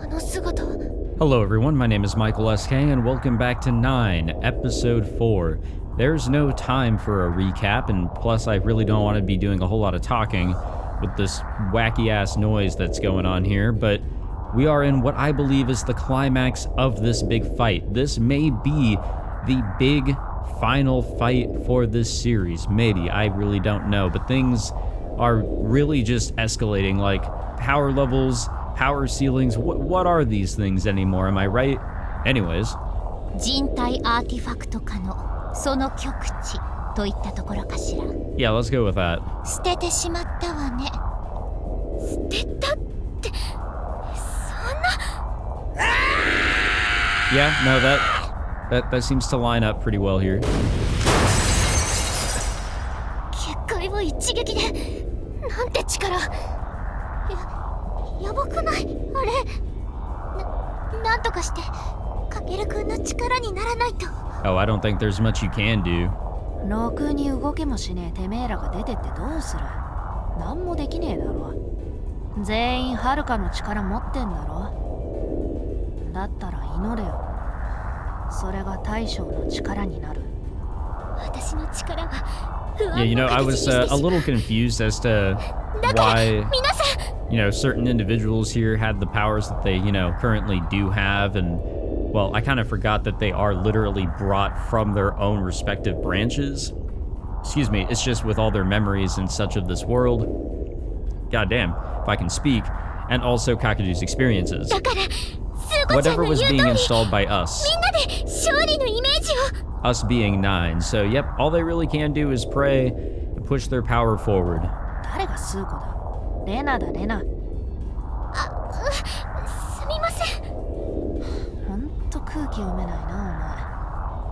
あの姿は。 Hello everyone, my name is Michael SK and welcome back to 9, episode 4. There's no time for a recap, and plus I really don't want to be doing a whole lot of talking with this wacky ass noise that's going on here, but we are in what I believe is the climax of this big fight. This may be the big final fight for this series. Maybe, I really don't know, but things are really just escalating, like power levels, power ceilings. What are these things anymore? Am I right? Anyways. 人体アーティファクト化のその極致といったところかしら。 Yeah, let's go with that. 捨ててしまったわね。捨てたって、そんな。 Yeah, no, that seems to line up pretty well here. 結界を一撃で、なんて力。やばくない？あれ。なんとかして、かけるくんの力にならないと。 Oh, I don't think there's much you can do. ろくに動けもしねえてめえらが出てってどうする？なんもできねえだろ。全員はるかの力持ってんだろ。だったら祈れよ。それが大将の力になる。私の力は不安 Yeah, の I 形に was してしまう。 a little confused as to だから、 why, 皆さん。 certain individuals here had the powers that they, currently do have, and, well, I kind of forgot that they are literally brought from their own respective branches. Excuse me, it's just with all their memories and such of this world. Goddamn, if I can speak, and also Kakeru's experiences. だから、スーコちゃん Whatever の was 言う being 通り、 installed by us. みんなで勝利のイメージを。 Us being 9, so yep, all they really can do is pray and push their power forward. 誰がスーコだ？レナだ、レナ。すみません。ほんと空気読めないな、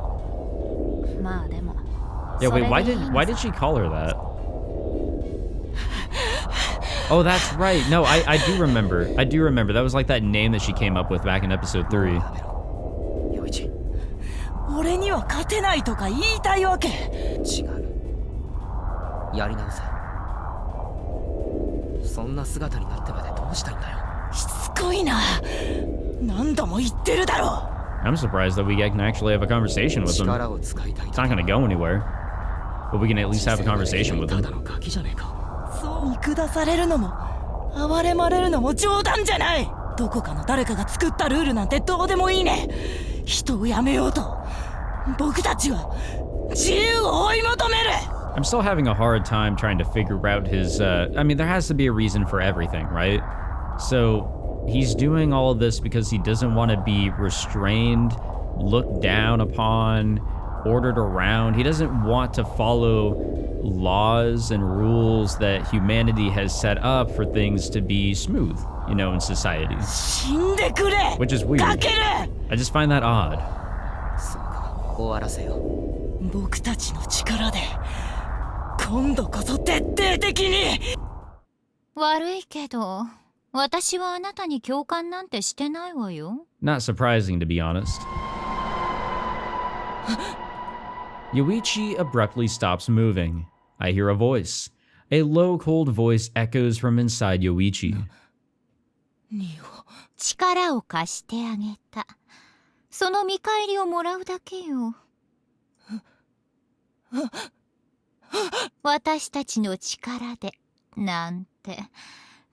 お前。まあでも。 Yeah, wait, それでいいのさ。 why did she call her that? Oh, that's right. No, I do remember. I do remember. That was like that name that she came up with back in episode 3. 俺には勝てないとか言いたいわけ。違う。やり直せ。そんな姿になってまでどうしたいんだよ。しつこいな。何度も言ってるだろ。 I'm surprised that we can actually have a conversation with him. 力を使いたい。 It's not gonna go anywhere. But we can at least have a conversation with た him. だのガキじゃねえか。そう見下されるのも哀れまれるのも冗談じゃない。どこかの誰かが作ったルールなんてどうでもいいね。人をやめようと僕たちは自由を追い求める。 I'm still having a hard time trying to figure out his, I mean, there has to be a reason for everything, right? So, he's doing all of this because he doesn't want to be restrained, looked down upon, ordered around. He doesn't want to follow laws and rules that humanity has set up for things to be smooth, in society. 死んでくれ。 Which is weird. かける。 I just find that odd. そうか、終わらせよ。僕たちの力で今度こそ徹底的に。悪いけど、私はあなたに共感なんてしてないわよ。 Not surprising, to be honest. Yuichi abruptly stops moving. I hear a voice. A low, cold voice echoes from inside Yoichi. 力を貸してあげた。その見返りをもらうだけよ。私たちの力で、なんて。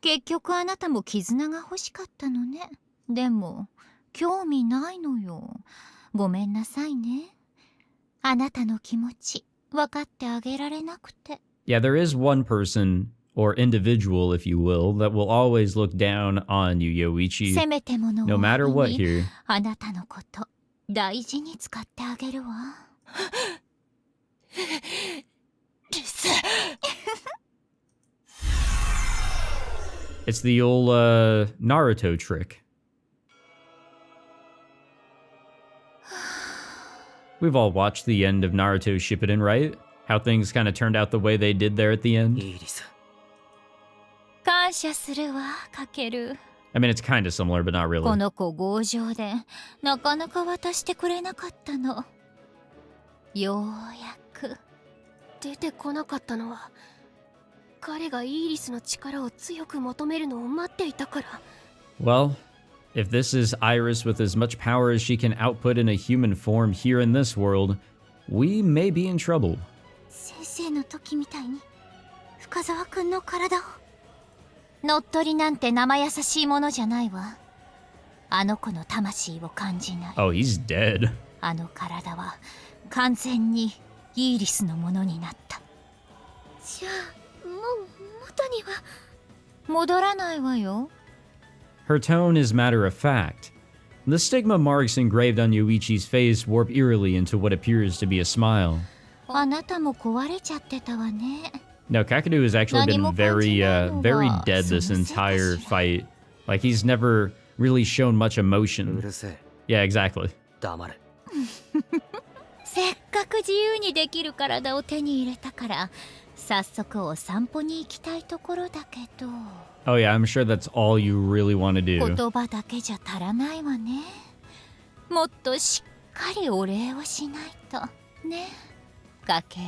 結局あなたも絆が欲しかったのね。でも、興味ないのよ。ごめんなさいね。あなたの気持ち、分かってあげられなくて。Yeah, there is one person, or individual, if you will, that will always look down on you, Yoichi. せめてもの No matter what here. あなたのこと、大事に使ってあげるわ。リス。 It's the old, Naruto trick. We've all watched the end of Naruto Shippuden, right? How things kind of turned out the way they did there at the end. イーリス。感謝するわ、かける。 I mean, it's kind of similar, but not こ really. の子強情で、なかなか渡してくれなかったの。ようやく。出てこなかったのは彼がイーリスの力を強く求めるのを待っていたから。 Well, if this is Iris with as much power as she can output in a human form here in this world, we may be in trouble. 先生の時みたいに深沢くんの体を。乗っ取りなんて生優しいものじゃないわ。あの子の魂を感じない。 Oh, he's dead. あの体は完全にイーリスのものになった。じゃあもう元には。戻らないわよ。 Her tone is matter of fact. The stigma marks engraved on Yuichi's face warp eerily into what appears to be a smile. あなたも壊れちゃってたわね。 Now, Kakeru has actually been very dead this entire fight. Like, he's never really shown much う emotion. るせえ。 Yeah, exactly. 黙れ。せっかく自由にできる体を手に入れたから早速お散歩に行きたいところだけど。 Oh yeah, I'm sure that's all you really want to do. 言葉だけじゃ足らないわね。もっとしっかりお礼をしないとね、かける。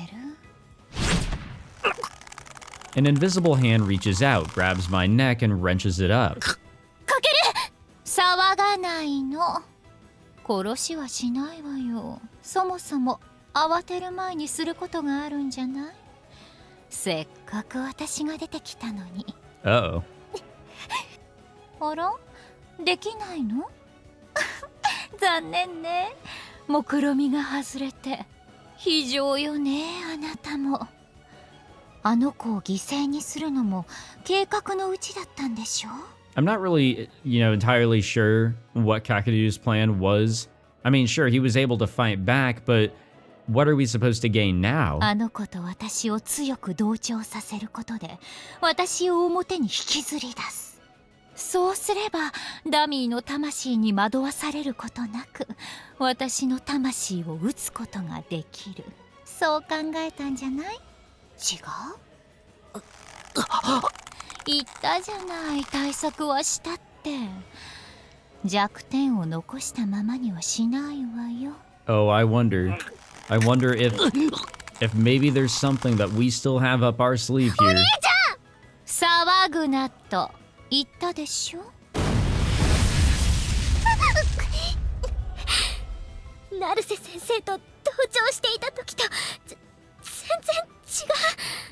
An invisible hand reaches out, grabs my neck, and wrenches it up. 騒がないの。殺しはしないわよ。そもそも慌てる前にすることがあるんじゃない？せっかく私が出てきたのに。 Uh-oh. あら？できないの？残念ね。目論みが外れて。非常よね、あなたも。あの子を犠牲にするのも計画のうちだったんでしょ？ I'm not really, entirely sure what Kakeru's plan was. I mean, sure, he was able to fight back, but what are we supposed to gain now? あの子と私を強く同調させることで私を表に引きずり出す。そうすればダミーの魂に惑わされることなく私の魂を撃つことができる。そう考えたんじゃない？違う？言ったじゃない、対策はしたって。弱点を残したままにはしないわよ。 Oh, I wonder if maybe there's something that we still have up our sleeve here. 騒ぐなと言ったでしょ。成瀬先生と同調していた時と全然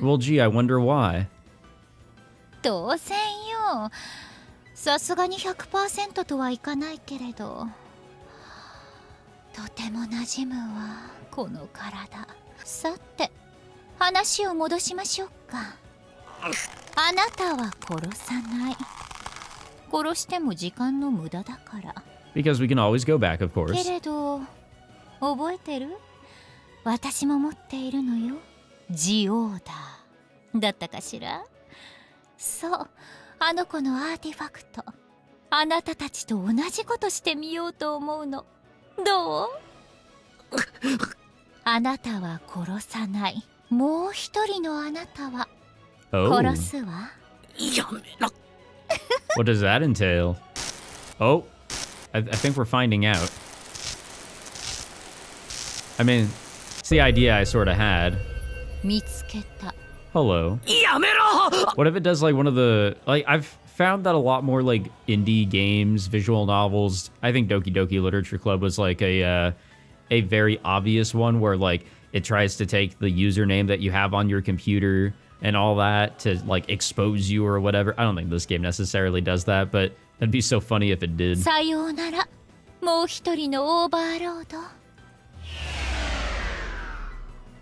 違う。 Well, gee, I wonder why. 当然よ。さすがに 100% とはいかないけれどとても馴染むわ、この体。さて話を戻しましょうか。あなたは殺さない。殺しても時間の無駄だから。 Because we can always go back, of け course. れど覚えてる？私も持っているのよ。ジオーダーだったかしら。そう、あの子のアーティファクト。あなたたちと同じことしてみようと思うの。どう？あなたは殺さない。もう一人のあなたは Oh, 殺すわ。やめろ。 what does that entail? Oh, I think we're finding out. I mean, it's the idea I sort of had. 見つけた。 Hello. やめろ。 What if it does like one of the, like, I've found that a lot more like indie games, visual novels. I think Doki Doki Literature Club was like a very obvious one where like it tries to take the username that you have on your computer and all that to like expose you or whatever. I don't think this game necessarily does that, but that'd be so funny if it did. さようなら。もう一人のオーバーロード。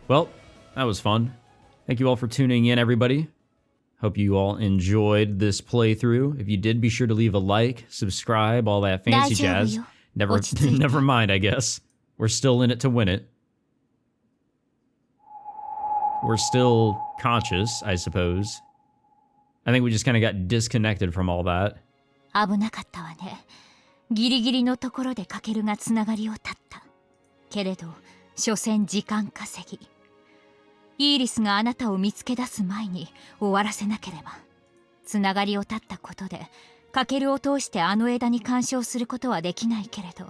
Well, that was fun. Thank you all for tuning in, everybody. Hope you all enjoyed this playthrough. If you did, be sure to leave a like, subscribe, all that fancy jazz. Never, never mind, I guess. We're still in it to win it. We're still conscious, I suppose. I think we just kind of got disconnected from all that. 危なかったわね。ギリギリのところでカケルがつながりを絶った。けれど所詮時間稼ぎ。イーリスがあなたを見つけ出す前に終わらせなければ。つながりを絶ったことでカケルを通してあの枝に干渉することはできないけれど、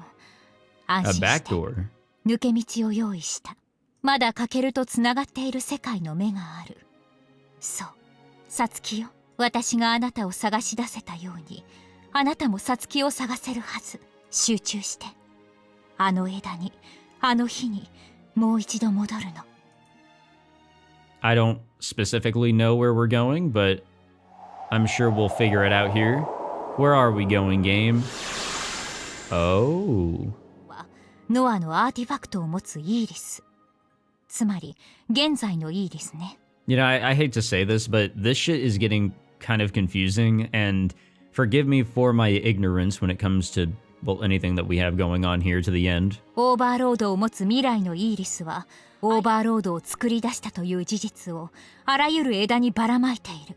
安 A 心して backdoor. 抜け道を用意した。まだカケルとつながっている世界の目がある。そう、サツキよ。私があなたを探し出せたようにあなたもサツキを探せるはず。集中して。あの枝に、あの日に、もう一度戻るの。I don't specifically know where we're going, but I'm sure we'll figure it out here. Where are we going, game? Oh. ノアのアーティファクトを持つイーリス。つまり、現在のイーリスね。You know, I hate to say this, but this shit is getting kind of confusing, and forgive me for my ignorance when it comes to, well, anything that we have going on here to the end. オーバーロードを持つ未来のイーリスは、オーバーロードを作り出したという事実をあらゆる枝にばらまいている。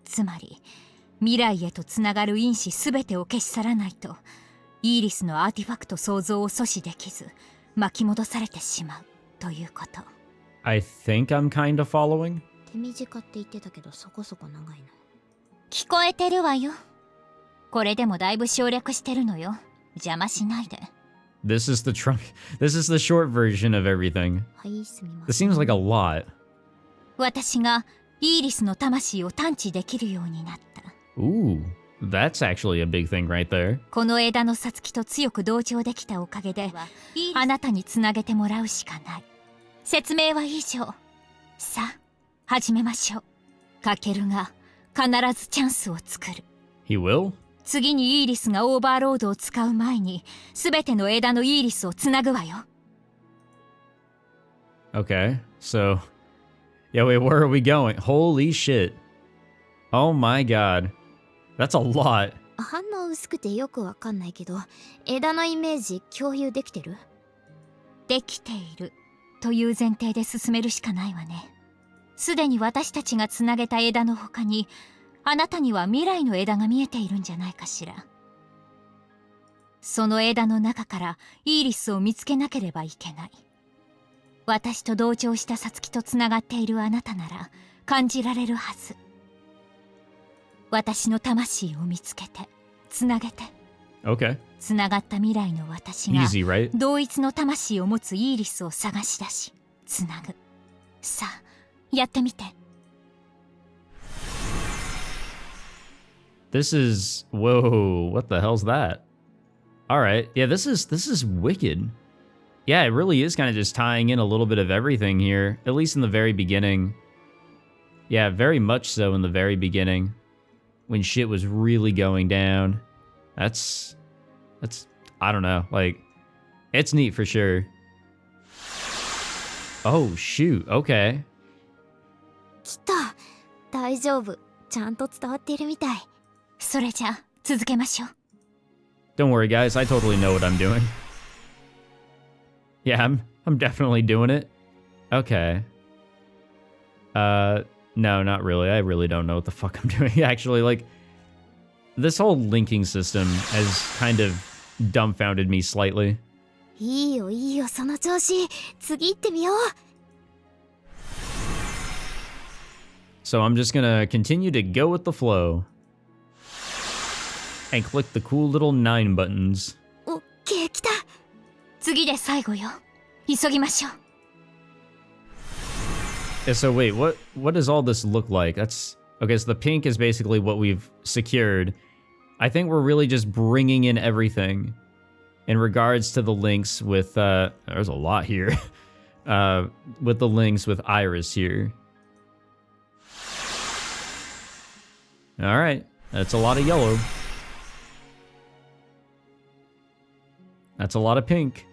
つまり、未来へとつながる因子すべてを消し去らないと、イーリスのアーティファクト創造を阻止できず、巻き戻されてしまうということ。I think I'm kind of following. 手短って言ってたけどそこそこ長いの。聞こえてるわよ。これでもだいぶ省略してるのよ。邪魔しないで。This is the short version of everything. はい、すみま This せん。 seems like a lot. 私がイーリスの魂を探知できるようになった。Ooh, that's actually a big thing right there. この枝のサツキと強く同調できたおかげで、あなたにつなげてもらうしかない。説明は以上。さあ、始めましょう。カケルが必ずチャンスを作る。He will? 次にイーリスがオーバーロードを使う前に、すべての枝のイーリスをつなぐわよ。Okay, so... Yeah, wait, where are we going? Holy shit. Oh my god. That's a lot. 反応薄くてよくわかんないけど、枝のイメージ共有できてる？できているという前提で進めるしかないわね。すでに私たちがつなげた枝の他に、あなたには未来の枝が見えているんじゃないかしら。その枝の中からイーリスを見つけなければいけない。私と同調したサツキとつながっているあなたなら感じられるはず。私の魂を見つけて、つなげて。Okay. つながった未来の私が Easy, right? 同一の魂を持つイーリスを探し出し、つなぐ。さあ、やってみて。This is... Whoa, what the hell's that? Alright, yeah, this is wicked. Yeah, it really is kind of just tying in a little bit of everything here, at least in the very beginning. Yeah, very much so in the very beginning. When shit was really going down. That's... I don't know, like... It's neat for sure. Oh, shoot, okay. 来た。大丈夫。ちゃんと伝わっているみたい。それじゃあ、続けましょう。Don't worry, guys. I totally know what I'm doing. Yeah, I'm definitely doing it. Okay. No, not really. I really don't know what the fuck I'm doing. Actually, like, this whole linking system has kind of dumbfounded me slightly. いいよいいよ、その調子。次行ってみよう。So I'm just gonna continue to go with the flow. And click the cool little 9 buttons. オッケー、来た。次で最後よ。急ぎましょう。Yeah, so wait, what does all this look like? That's... Okay, so the pink is basically what we've secured. I think we're really just bringing in everything. In regards to the links with... there's a lot here. With the links with Iris here. Alright, that's a lot of yellow. That's a lot of pink.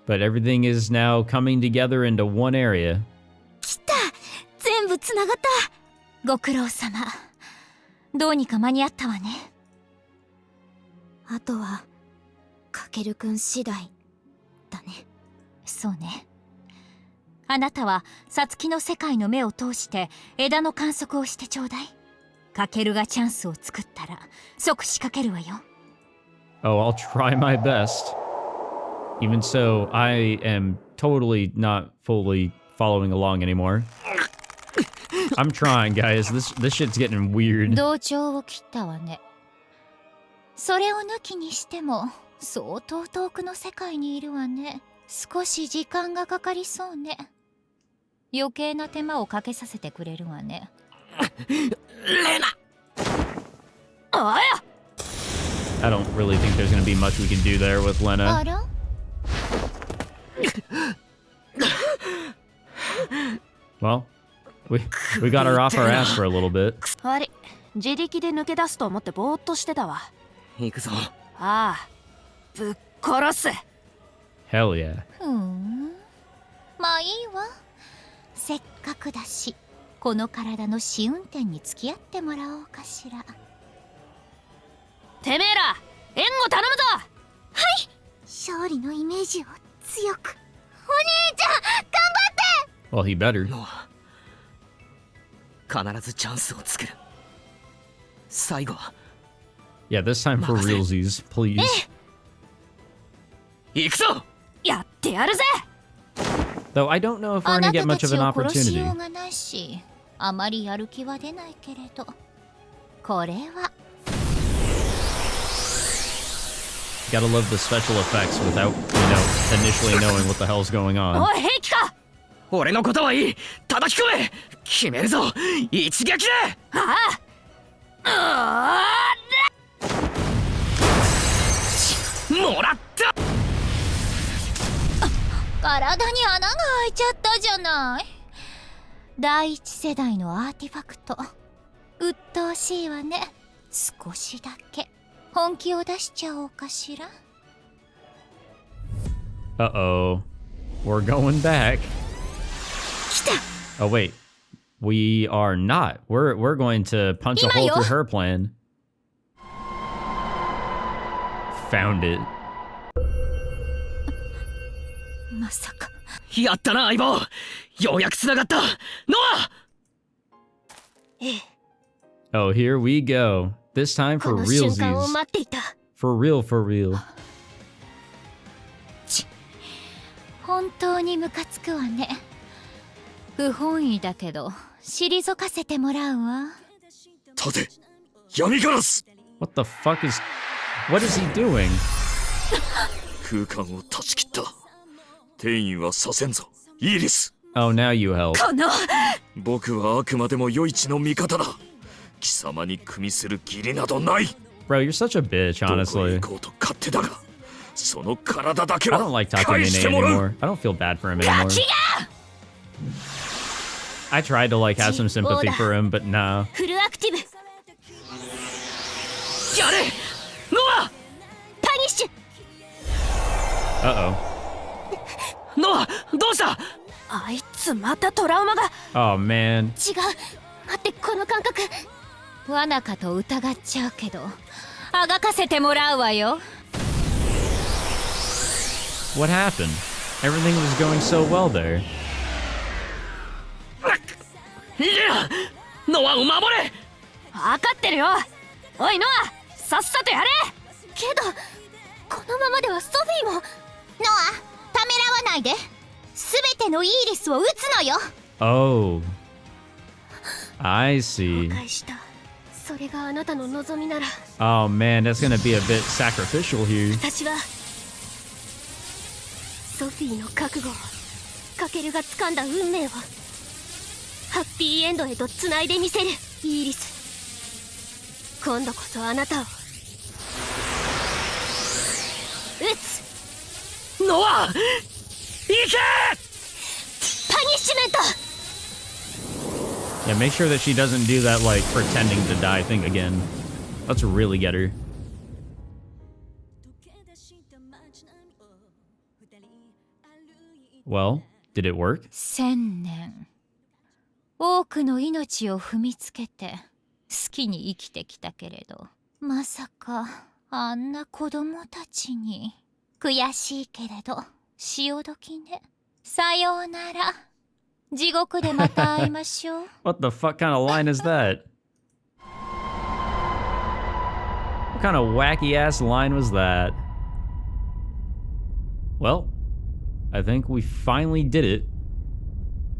But everything is now coming together into one area. 来た。全部つながった。ご苦労様。どうにか間に合ったわね。あとはかけるくん次第だね。そうね。あなたはサツキの世界の目を通して枝の観測をしてちょうだい。かけるがチャンスを作ったら即仕掛けるわよ。Oh, I'll try my best. Even so, I am totally not fully following along anymore. I'm trying, guys. This shit's getting weird. 同調を切ったわね。それを抜きにしても相当遠くの世界にいるわね。少し時間がかかりそうね。余計な手間をかけさせてくれるわね。レナ あや I don't really think there's gonna be much we can do there with あ Lena. ら Well, we got her off our ass for a little bit. 悪い自力で抜け出すと思ってぼーっとしてたわ。行くぞ。ああぶっ殺す。 Hell yeah. ふーんまあいいわ。せっかくだしこの体の試運転に付き合ってもらおうかしら。てめえら援護頼むぞ。勝利のイメージを強く。 Well, he better. ノア必ずチャンスを作る。最後は Yeah, this time for realsies, please. 行くぞ。やってやるぜ。 Though I don't know if we're あ gonna な get たた much ち of an を殺しよ opportunity. うがないしあまりやる気は出ないけれどこれは Gotta love the special effects without, initially knowing what the hell's going on. おい平気か。俺のことはいい。叩き込め。決めるぞ。一撃で。もらった。体に穴が開いちゃったじゃない。第一世代のアーティファクト鬱陶しいわね。少しだけ本気を出しちゃおうかしら。 Uh-oh. We're going back. Oh, wait. We are not. We're going to punch a hole through her plan. Found it. まさかやったな相棒。ようやく繋がった。ノア。 Oh, here we go. This time こ for の瞬間を realsies. 待っていた。 For real, for real. 本当にムカつくわね。不本意だけど退かせてもらうわ。立て、闇ガラス。 What the fuck is... What is he doing? 空間を断ち切った。転移はさせんぞ、イーリス。 Oh, now you help. 僕はあくまでも余市の味方だ。貴様に組みする義理などない。 Bro, you're such a bitch, どこへ honestly. 行こうと勝手だが、その体だけ I は don't like talking 返 to し Nate てもらう。 anymore. I don't feel bad for him anymore. I tried to like have some sympathy for him, but nah. フルアクティブ。やれ。ノア。パニッシュ。 Uh-oh. ノア、どうした。あいつまたトラウマが。 Oh, man. 違う。待ってこの感覚。罠かと疑っちゃうけどあがかせてもらうわよ。 What happened? Everything was going so well there. いや、ノアを守れ。分かってるよ。おいノアさっさとやれ。けどこのままではソフィーも。ノアためらわないで。全てのイーリスを撃つのよ。 Oh. I see. 返した。それがあなたの望みなら。 Oh, man, that's gonna be a bit sacrificial here. 私はソフィーの覚悟を、カケルが掴んだ運命をハッピーエンドへと繋いでみせる。イーリス、今度こそあなたを撃つ。ノア、行け。パニッシュメント。 Yeah, make sure that she doesn't do that, like, pretending to die thing again. Let's really get her. Well, did it work? 1000年多くの命を踏みつけて好きに生きてきたけれどまさかあんな子供たちに。悔しいけれど潮時ね。さようなら。地獄でまた会いましょう。 What the fuck kind of line is that? What kind of wacky ass line was that? Well, I think we finally did it.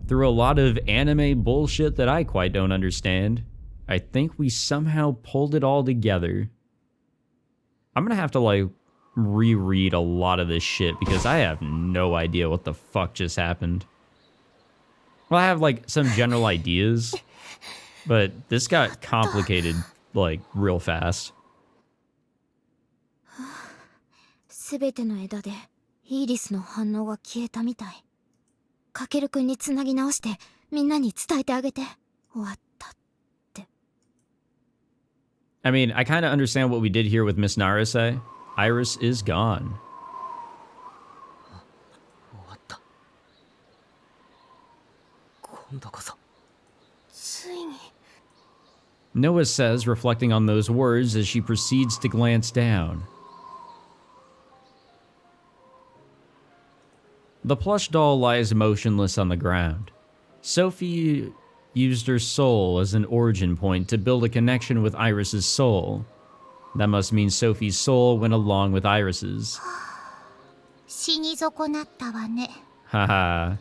Through a lot of anime bullshit that I quite don't understand, I think we somehow pulled it all together. I'm gonna have to, like, reread a lot of this shit because I have no idea what the fuck just happened. Well, I have, like, some general ideas, But this got complicated, like, real fast. すべての枝でイーリスの反応が消えたみたい。かけるくんにつなぎ直してみんなに伝えてあげて。終わったって。I mean, I kind of understand what we did here with Miss Narase. Iris is gone. 終わった。今度こそ。ついに。Noah says, reflecting on those words as she proceeds to glance down. The plush doll lies motionless on the ground. Sophie used her soul as an origin point to build a connection with Iris's soul. That must mean Sophie's soul went along with Iris's. 死に損なったわね。 Haha.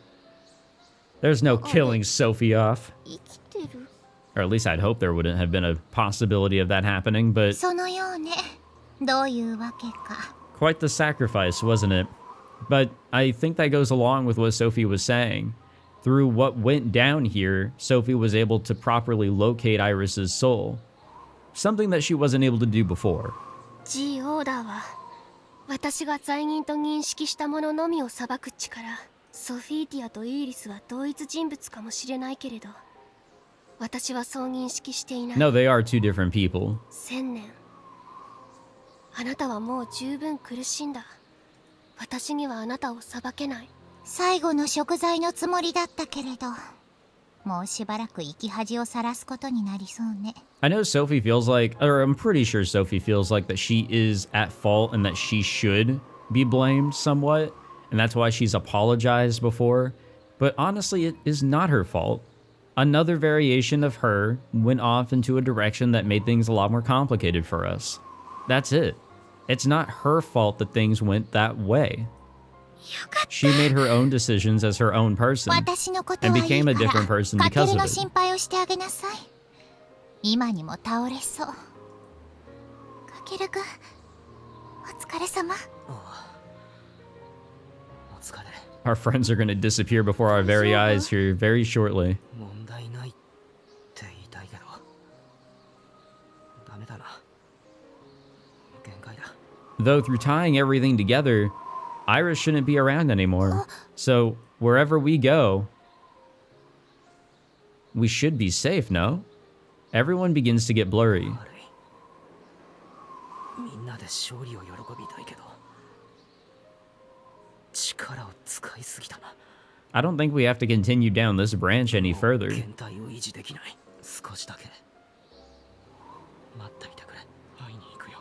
There's no killing Sophie off. 生きてる。 Or at least I'd hope there wouldn't have been a possibility of that happening, but そのようね。どういうわけか。 quite the sacrifice, wasn't it? But I think that goes along with what Sophie was saying. Through what went down here, Sophie was able to properly locate Iris's soul. Something that she wasn't able to do before. G オーダーは私が罪人と認識したもののみを裁く力。ソフィーティアとイーリスは同一人物かもしれないけれど、私はそう認識していない。 No, they are two different people. 1000年。あなたはもう十分苦しんだ。私にはあなたを裁けない。最後の贖罪のつもりだったけれど、もうしばらく生き恥をさらすことになりそうね。 I know Sophie feels like, or I'm pretty sure Sophie feels like that she is at fault and that she should be blamed somewhat, and that's why she's apologized before. But honestly, it is not her fault. Another variation of her went off into a direction that made things a lot more complicated for us. That's it. It's not her fault that things went that way. She made her own decisions as her own person and became a different person because of it. 心配をしてあげなさい。今にも倒れそう。かけるくん、お疲れ様。お疲れ。 Our friends are going to disappear before our very eyes here very shortly. 問題ないって言いたいけど、ダメだな。限界だ。 Though through tying everything together, Iris shouldn't be around anymore. So wherever we go, we should be safe, no? Everyone begins to get blurry. みんなで勝利を喜びたいけど、力を使いすぎたな。 I don't think we have to continue down this branch any further. 検体を維持できない。少しだけ待っていてくれ。会いに行くよ。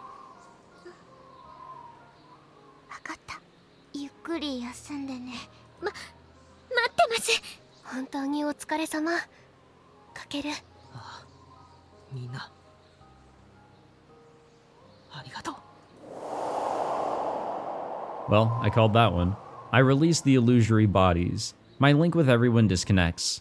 わかった。ゆっくり休んでね。待ってます。本当にお疲れ様。かける。ああ、みんなありがとう。 Well, I called that one. I release the illusory bodies. My link with everyone disconnects.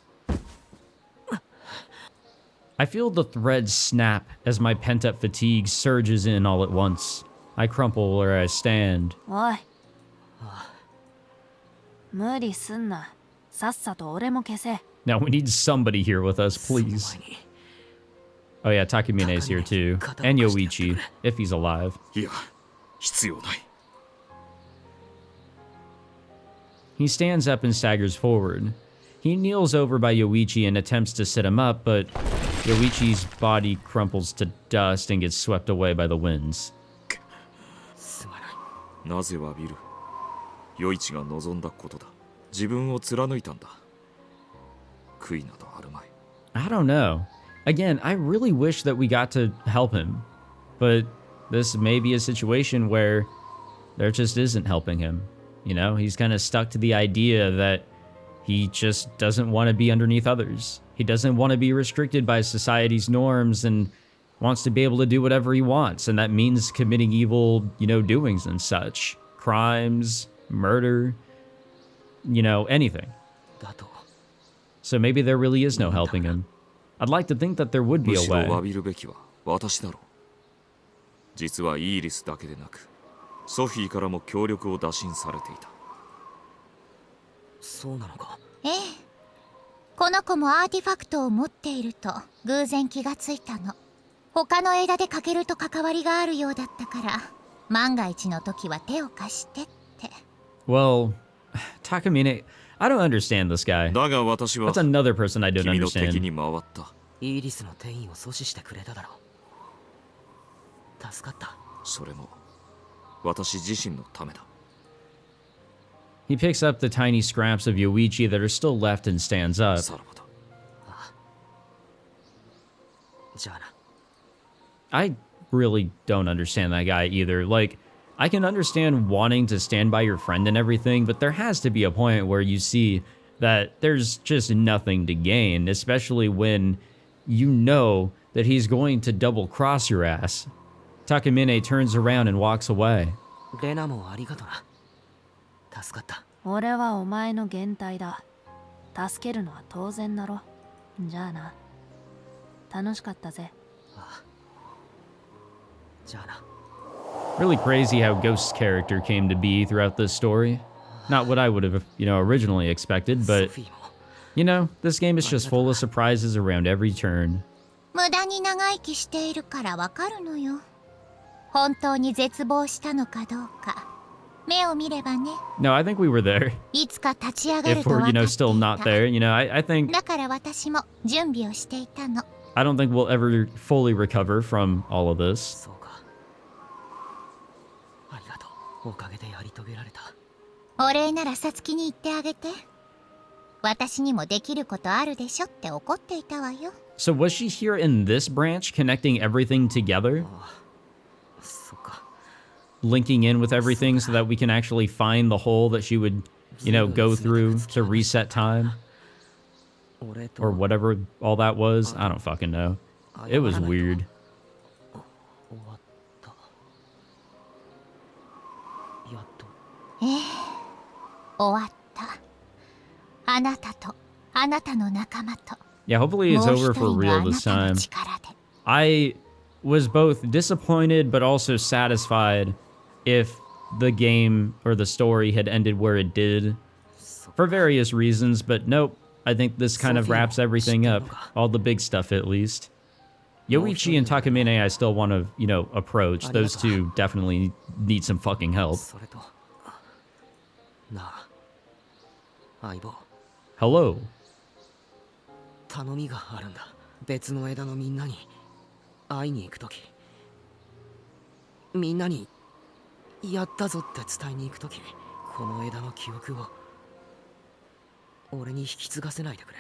I feel the threads snap as my pent-up fatigue surges in all at once. I crumple where I stand. おい。無理すんな。さっさと俺も消せ。 Now we need somebody here with us, please. Oh yeah, Takumine's here too. And Yoichi, if he's alive. いや、必要ない。 He stands up and staggers forward. He kneels over by Yoichi and attempts to sit him up, but Yoichi's body crumples to dust and gets swept away by the winds. すまない。なぜ詫びる？余一が望んだことだ。自分を貫いたんだ。悔いなどあるまい。I don't know. Again, I really wish that we got to help him. But this may be a situation where there just isn't helping him. You know, he's kind of stuck to the idea that he just doesn't want to be underneath others. He doesn't want to be restricted by society's norms and wants to be able to do whatever he wants. And that means committing evil, you know, doings and such. Crimes, murder, you know, anything. だと。 So maybe there really is no helping him. I'd like to think that there would be む a しろ way. 詫びるべきは私だろう。実はイーリスだけでなく、ソフィーからも協力を打診されていた。そうなのか。ええ。この子もアーティファクトを持っていると偶然気がついたの。他の枝でカケルと関わりがあるようだったから、万が一の時は手を貸してって。Well, Takamine, I don't understand this guy. だが私は That's another person I don't 君の敵 understand. に回った。イーリスの転移を阻止してくれただろう。助かった。それも私自身のためだ。 He picks up the tiny scraps of Yoichi that are still left and stands up. さらばだ。じゃあな。I really don't understand that guy either. Like, I can understand wanting to stand by your friend and everything, but there has to be a point where you see that there's just nothing to gain, especially when you know that he's going to double cross your ass. Takamine turns around and walks away. レナもありがとな。助かった。俺はお前の減退だ。助けるのは当然だろ。じゃあな。楽しかったぜ。ああ。じゃあな。 Really crazy how Ghost's character came to be throughout this story. Not what I would have, originally expected, but, this game is just full of surprises around every turn. 無駄に長生きしているからわかるのよ。本当に絶望したのかどうか。目を見ればね。No, I think we were there. いつか立ち上がる If と分 we're, かってい still not た。 there, I think だから私も準備をしていたの。I don't think we'll ever fully recover from all of this. そうか。ありがとう。おかげでやり遂げられた。お礼ならさつきに言ってあげて。私にもできることあるでしょって怒っていたわよ。So was she here in this branch, connecting everything together? そっか。 Linking in with everything so that we can actually find the hole that she would, go through to reset time? 俺と Or whatever all that was? I don't fucking know. It was weird. 終わった。やっと。終わった。あなたとあなたの仲間と。 Yeah, hopefully it's もう一 over 人 for の real あな this たの time. 力で。 I was both disappointed but also satisfied if the game or the story had ended where it did for various reasons, but nope. I think this kind of wraps everything up. All the big stuff, at least. Yoichi and Takamine, I still want to, approach. Those two definitely need some fucking help. それと。なあ。相棒。 Hello. 頼みがあるんだ。別の枝のみんなに会いに行くとき。みんなにやったぞって伝えに行くとき、この枝の記憶を俺に引き継がせないでくれ。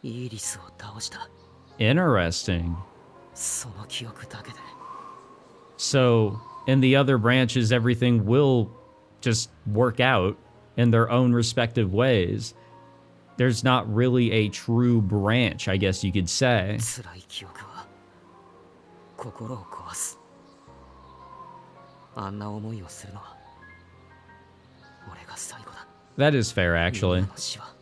イーリスを倒した。 Interesting. その記憶だけで。 So, in the other branches, everything will just work out in their own respective ways. There's not really a true branch, I guess you could say. 辛い記憶は心を壊す。あんな思いをするのは俺が最後だ。 That is fair, actually. みんなの死は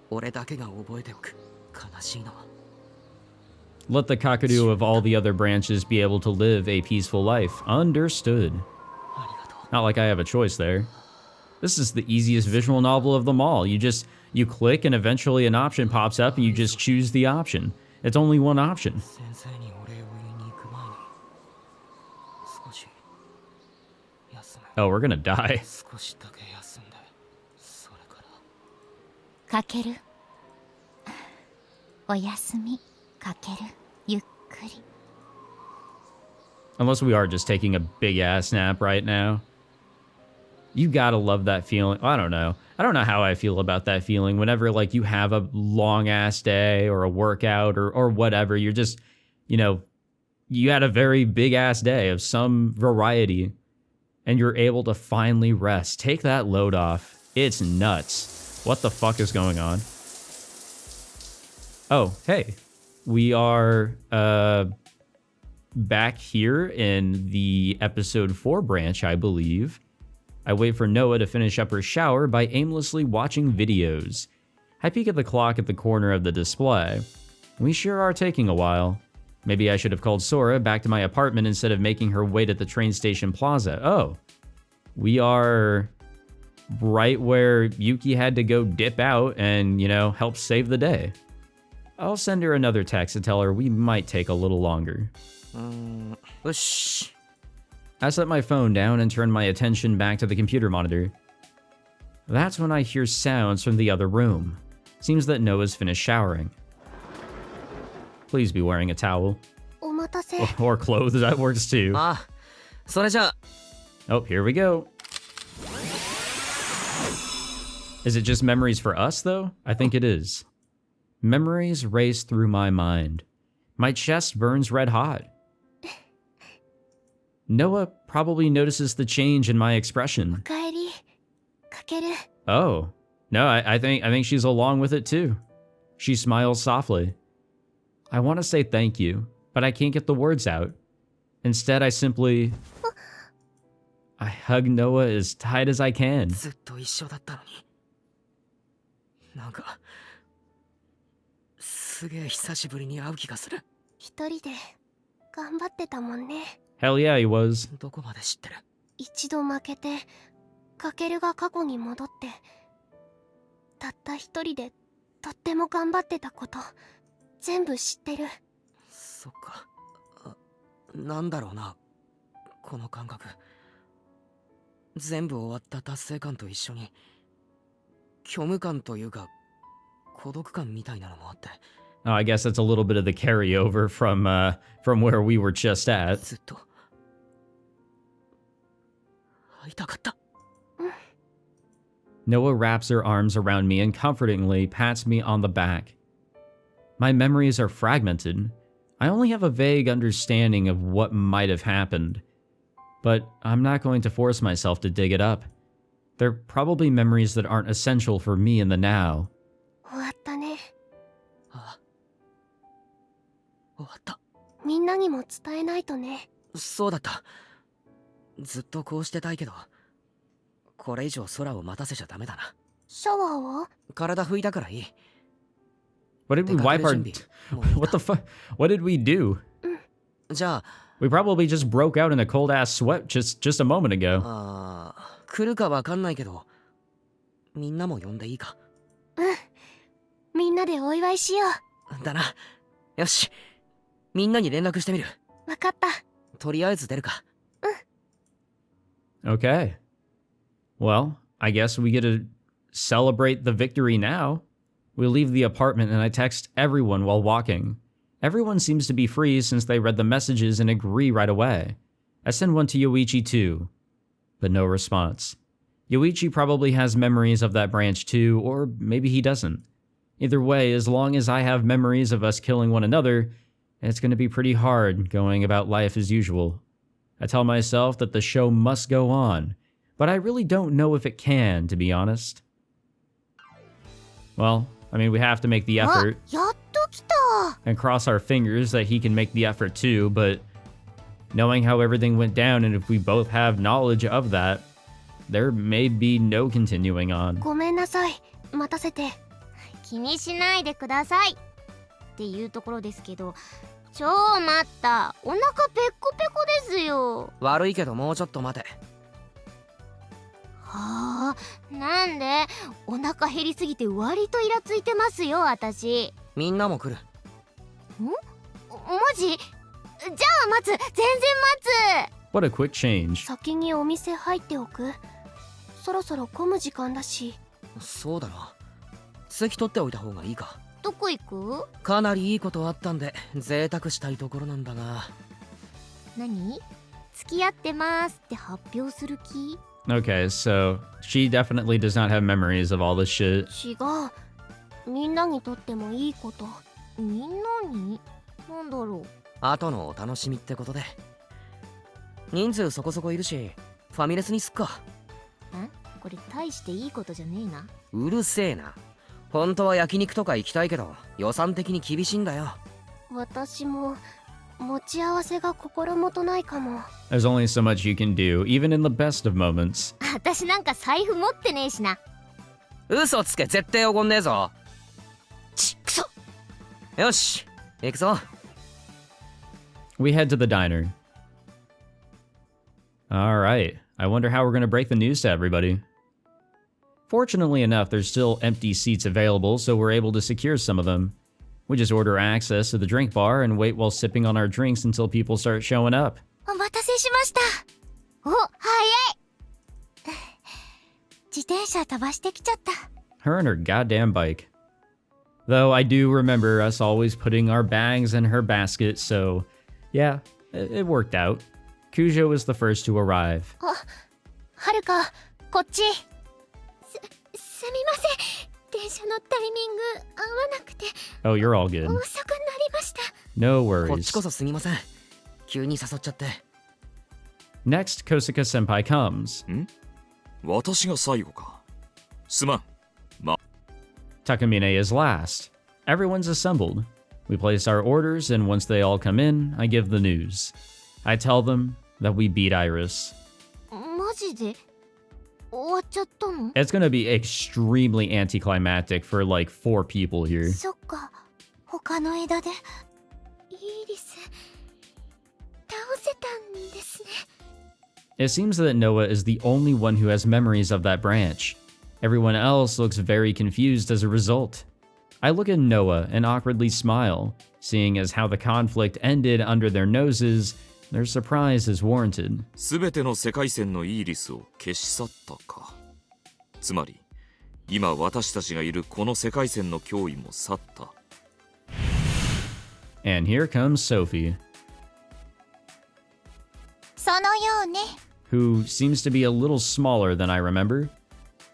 俺だけが覚えておく。悲しいのは。 Let the Kakeru of all the other branches be able to live a peaceful life. Understood. ありがとう。 Not like I have a choice there. This is the easiest visual novel of them all. You click and eventually an option pops up and you just choose the option. It's only one option. 先生にお礼を言いに行く前に少し休め。 Oh, we're gonna die. 少しだけ休んで、それから。かける。おやすみ。かける。ゆっくり。 Unless we are just taking a big ass nap right now. You gotta love that feeling. I don't know. I don't know how I feel about that feeling whenever like you have a long ass day or a workout or whatever. You're just, you had a very big ass day of some variety and you're able to finally rest. Take that load off. It's nuts. What the fuck is going on? Oh, hey. We are back here in the episode 4 branch, I believe. I wait for Noa to finish up her shower by aimlessly watching videos. I peek at the clock at the corner of the display. We sure are taking a while. Maybe I should have called Sora back to my apartment instead of making her wait at the train station plaza. Oh, we are right where Yuki had to go dip out and, you know, help save the day. I'll send her another text to tell her we might take a little longer. よし。 I set my phone down and turned my attention back to the computer monitor. That's when I hear sounds from the other room. Seems that Noah's finished showering. Please be wearing a towel. お待たせ。 Or clothes, that works too. ああ、それじゃあ、 Oh, here we go. Is it just memories for us, though? I think it is. Memories race through my mind. My chest burns red hot. Noah probably notices the change in my お expression. かえり、かける。 Oh, no, I think she's along with it too. She smiles softly. I want to say thank you, but I can't get the words out. Instead, I hug Noah as tight as I can. ずっと一緒だったのに。なんか、すげえ久しぶりに会う気がする。一人で頑張ってたもんね。 Hell yeah, he was. どこまで知ってる？一度負けて、かけるが過去に戻って、たった一人でとっても頑張ってたこと、全部知ってる。そっか。なんだろうな、この感覚。全部終わった達成感と一緒に虚無感というか孤独感みたいなのもあって。 Oh, I guess that's a little bit of the carryover from where we were just at. ずっと会いたかった。 Noah wraps her arms around me and comfortingly pats me on the back. My memories are fragmented. I only have a vague understanding of what might have happened. But I'm not going to force myself to dig it up. They're probably memories that aren't essential for me in the now. 終わったね。ああ、終わった。みんなにも伝えないとね。そうだった。ずっとこうしてたいけど、これ以上空を待たせちゃダメだな。シャワーは？体拭いたからいい。 What did we wipe our... もういいか。 What the fuck? What did we do? じゃあ、 We probably just broke out in a cold-ass sweat just a moment ago. ああ、来るかわかんないけど、みんなも呼んでいいか。みんなでお祝いしよだな。よし、みんなに連絡してみる。う。わかった。とりあえず出るか。 Okay. Well, I guess we get to celebrate the victory now. We leave the apartment and I text everyone while walking. Everyone seems to be free since they read the messages and agree right away. I send one to Yoichi too, but no response. Yoichi probably has memories of that branch too, or maybe he doesn't. Either way, as long as I have memories of us killing one another, it's going to be pretty hard going about life as usual. I tell myself that the show must go on, but I really don't know if it can, to be honest. Well, I mean, we have to make the あ、 effort やっと来た。 and cross our fingers that he can make the effort too, but knowing how everything went down and if we both have knowledge of that, there may be no continuing on. ごめんなさい。待たせて。気にしないでください。っていうところですけど、超待った。お腹ペコペコですよ。悪いけどもうちょっと待て。はあ、なんで？お腹減りすぎて割とイラついてますよ、私。みんなも来る。マジ？じゃあ待つ。全然待つ。 What a quick change. 先にお店入っておく。そろそろ混む時間だし。そうだな。席取っておいた方がいいか。どこ行く？かなりいいことあったんで贅沢したいところなんだが。何？付き合ってますって発表する気？ Okay, so she definitely does not have memories of all this shit. 違う。みんなにとってもいいこと。みんなに？なんだろう。後のお楽しみってことで。人数そこそこいるし、ファミレスにすっか。これ大していいことじゃねえな。うるせえな。本当は焼肉とか行きたいけど、予算的に厳しいんだよ。私も持ち合わせが心もとないかも。 There's only so much you can do, even in the best of moments. 私なんか財布持ってねえしな。嘘つけ、絶対おごんねえぞ。ちくそ。よし、行くぞ。 We head to the diner. All right. I wonder how we're going to break the news to everybody. Fortunately enough, there's still empty seats available, so we're able to secure some of them. We just order access to the drink bar and wait while sipping on our drinks until people start showing up. お待たせしました。お、早い。自転車飛ばしてきちゃった。 Her and her goddamn bike. Though I do remember us always putting our bags in her basket, so yeah, it worked out. Kujo was the first to arrive. あ、はるか、こっち。すみません。電車のタイミング合わなくて。 Oh, you're all good. 遅くなりました。 No こっち worries. こそすみません。急に誘っちゃって。 Next, Kosaka senpai comes. 私が最後か。すまん。 Takamine is last. Everyone's assembled. We place our orders, and once they all come in, I give the news. I tell them that we beat Iris. マジで終わっちゃったの？ It's gonna be extremely anticlimactic for like 4 people here. そっか、他の枝でイーリス倒せたんですね。 It seems that Noa is the only one who has memories of that branch. Everyone else looks very confused as a result. I look at Noa and awkwardly smile, seeing as how the conflict ended under their noses. Their surprise is warranted. すべての世界線のイーリスを消し去ったか。つまり、今私たちがいるこの世界線の脅威も去った。 And here comes Sophie, そのようね。 who seems to be a little smaller than I remember.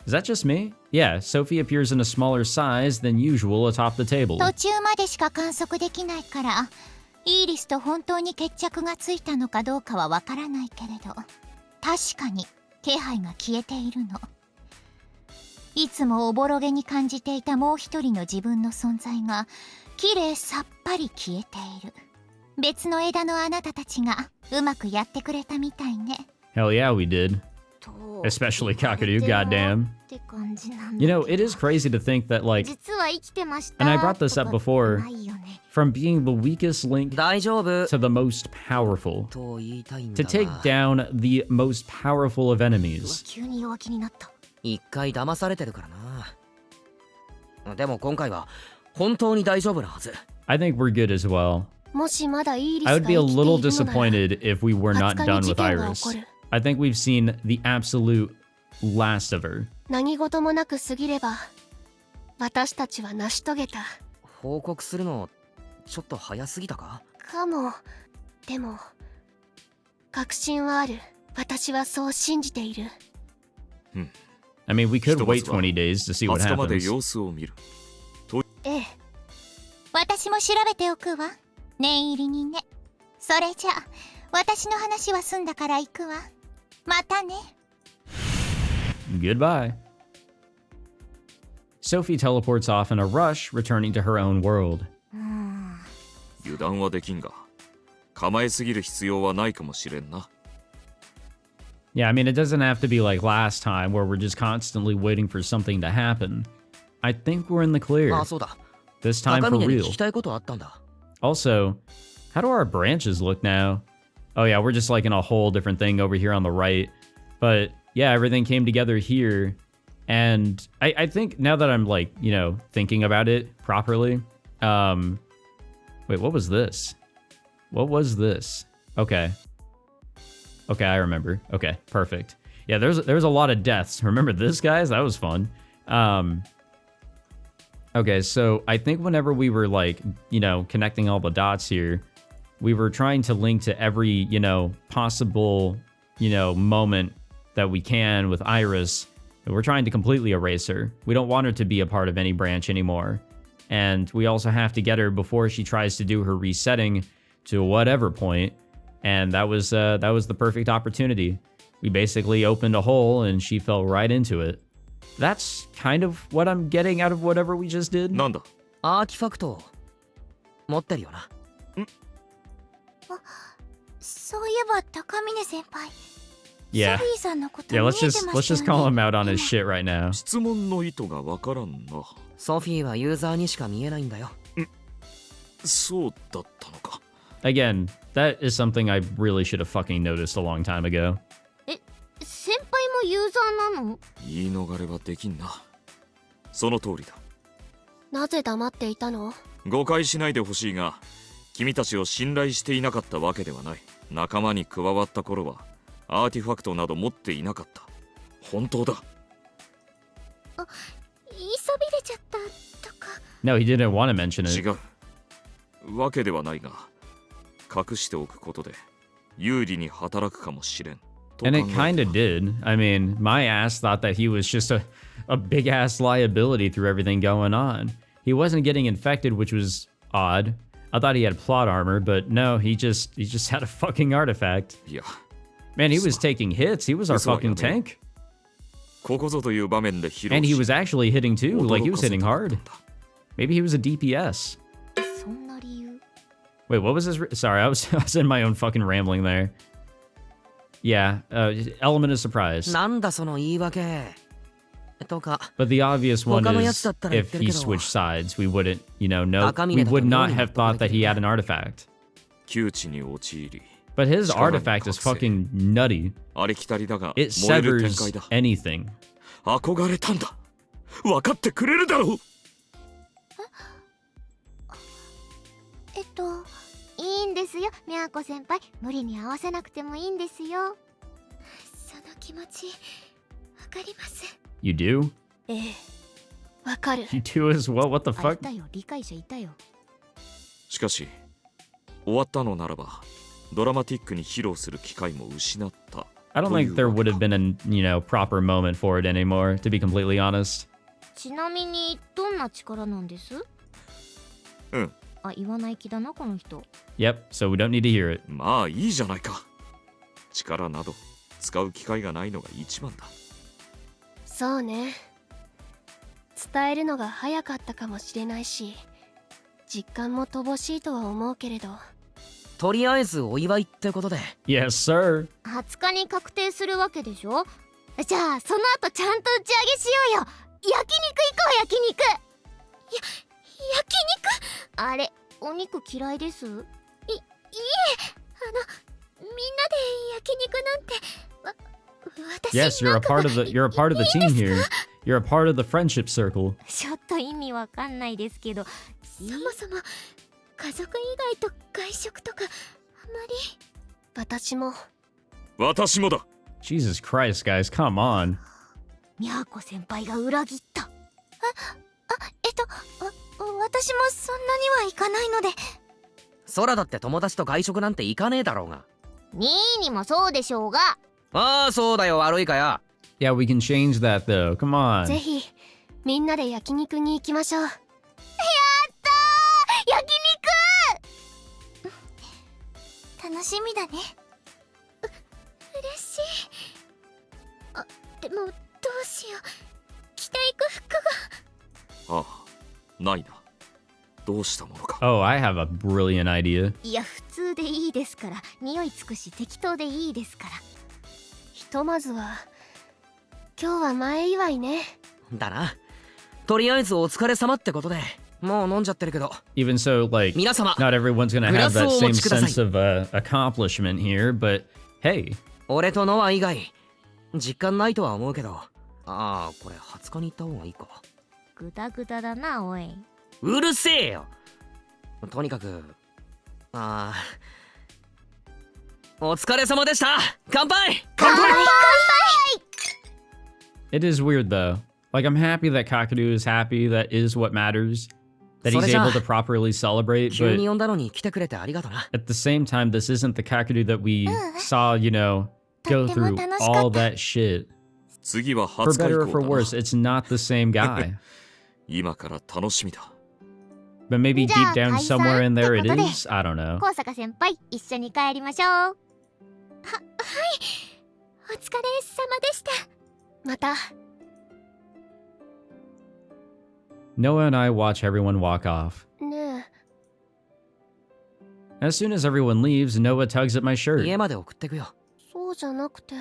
Is that just me? Yeah, Sophie appears in a smaller size than usual atop the table. 途中までしか観測できないから、イーリスと本当に決着がついたのかどうかはわからないけれど、確かに気配が消えているの。いつもおぼろげに感じていたもう一人の自分の存在がきれいさっぱり消えている。別の枝のあなたたちがうまくやってくれたみたいね。 Hell yeah, we did. Especially Kakeru, goddamn. You know, it is crazy to think that, like, 実は生きてました。 and I brought this up before, ないよね。 from being the weakest link 大丈夫 to the most powerful, と言いたいん to だ take が down the most powerful of enemies. 急に弱気になった。一回騙されてるからな。でも今回は本当に大丈夫なはず。 I think we're good as well. もしまだイーリス I が would 生き be て a いる little のなら disappointed if we were not 20日 done に事 with 件が起 Iris. こる。 I think we've seen the absolute last of her. 何事もなく過ぎれば私たちは成し遂げた。報告するのちょっと早すぎたか？かも。でも確信はある。私はそう信じている。 I mean, we could ひとま wait ずは 20 days to see what 20日まで happens. 様子を見る。ええ。私も調べておくわ。念入りにね。それじゃあ私の話は済んだから行くわ。またね。 Goodbye. Sophie teleports off in a rush, returning to her own world. 油断はできんが、構えすぎる必要はないかもしれんな。 Yeah, I mean, it doesn't have to be like last time where we're just constantly waiting for something to happen. I think we're in the clear. あ、そうだ。 This time 高 for 峰に real. 聞きたいことあったんだ。 Also, how do our branches look now? Oh yeah, we're just like in a whole different thing over here on the right. But yeah, everything came together here. And I think now that I'm like, you know, thinking about it properly. Wait, what was this? What was this? Okay. Okay, I remember. Okay, perfect. Yeah, there's a lot of deaths. Remember this, guys? That was fun. Okay, so I think whenever we were like, you know, connecting all the dots here, we were trying to link to every, you know, possible, you know, moment that we can with Iris. We're trying to completely erase her. We don't want her to be a part of any branch anymore. And we also have to get her before she tries to do her resetting to whatever point. And that was the perfect opportunity. We basically opened a hole and she fell right into it. That's kind of what I'm getting out of whatever we just did. なんだ？アーティファクト持ってるよな。そういえば高峰先輩。 Yeah. ソフィーさんのこと Yeah, 見え let's てましたよね。 just call him out on his shit right now. 質問の意図がわからんな。ソフィーはユーザーにしか見えないんだよ。そうだったのか。Again, that is something I really should have fucking noticed a long time ago. 先輩もユーザーなの？言い逃れはできんな。その通りだ。なぜ黙っていたの？誤解しないでほしいが、君たちを信頼していなかったわけではない。仲間に加わった頃はアーティファクトなど持っていなかった。本当だ。言いそびれちゃったとか。 No, he didn't want to mention 違 it. うわけではないが、隠しておくことで有利に働くかもしれんと And 考 it えた。 kind of did. I mean, my ass thought that he was just a big ass liability through everything going on. He wasn't getting infected, which was odd. I thought he had plot armor, but no, he just had a fucking artifact. いや、 Man, he was taking hits. He was our 嘘は fucking やめよう。 tank. ここぞという場面で披露し And he was actually hitting too. Like he was 驚かせ hitting たかった hard. んだ。 Maybe he was a DPS. そんな理由？ Wait, what was his? Sorry, I was in my own fucking rambling there. Yeah, element of surprise. なんだその言い訳。とか、 But the obvious one 他のや is つだったら言っ if てる he けど。 switched sides, we wouldn't, know, 赤峰 we だと would not 妙に have thought that he had an artifact. 窮地に陥り、 But his 力に artifact is 覚醒。 fucking nutty. ありきたりだが It 燃える展 severs 開だ。 anything. 憧れたんだ。分かってくれるだろう。いいんですよ、みやこ先輩。無理に合わせなくてもいいんですよ。その気持ち、わかります。 You do? ええ、わかる。 You do as well? What the あい fuck? たよ、理解者いたよ。しかし終わったのならばドラマティックに披露する機会も失った。 I don't という think there わけ would か have been a, proper moment for it anymore, to be completely honest. ちなみにどんな力なんです？うん。あ、言わない気だなこの人。 Yep, so we don't need to hear it. まあいいじゃないか。力など使う機会がないのが一番だ。そうね。伝えるのが早かったかもしれないし、実感も乏しいとは思うけれど。とりあえずお祝いってことで。 Yes, sir. 20日に確定するわけでしょ。じゃあその後ちゃんと打ち上げしようよ。焼肉行こう、焼肉。焼肉？あれ、お肉嫌いです？いえ、みんなで焼肉なんて、私 Yes, you're a part of the team here. You're a part of the friendship circle. ちょっと意味わかんないですけど、そもそも家族以外と外食とかあまり。私もだ。 Jesus Christ, guys, come on. みゃーこ先輩が裏切った。私もそんなにはいかないので。空だって友達と外食なんて行かねえだろうが。ミーにもそうでしょうが。ああ、そうだよ、悪いかや。Yeah, we can change that though. Come on. ぜひみんなで焼肉に行きましょう。やったー、焼肉楽しみだね。嬉しい。あ、でもどうしよう。着ていく服が。ああ、ないな。どうしたものか。 Oh, I have a brilliant idea. いや、普通でいいですから。匂いつくし適当でいいですから。ひとまずは今日は前祝いね。だな。とりあえずお疲れ様ってことで。もう飲んじゃってるけど。 Even so, like, 皆様、 not everyone's gonna have that same グラスをお持ちください。 sense of accomplishment here, but hey. 俺とノア以外、実感ないとは思うけど。ああ、これ20日に行った方がいいか。グダグダだな、おい。うるせえよ。とにかく、お疲れ様でした。乾杯。乾杯。 It is weird though. Like, I'm happy that Kakeru is happy. That is what matters. That he's able to properly celebrate. 急に But 呼んだのに来てくれてありがとな。 at the same time, this isn't the Kakeru that we saw, go through all that shit. 次は For 20日以 better or 降 for だな。 worse, it's not the same guy. 今から楽しみだ。 But maybe じゃあ、 deep down 解散 somewhere in there って it ことで。 is. I don't know. 高坂先輩、一緒に帰りましょう。はい。お疲れ様でした。また。 Noah and I watch everyone walk off. ね As soon as everyone leaves, Noah tugs at my shirt. 家まで送ってくよ。そうじゃなくて、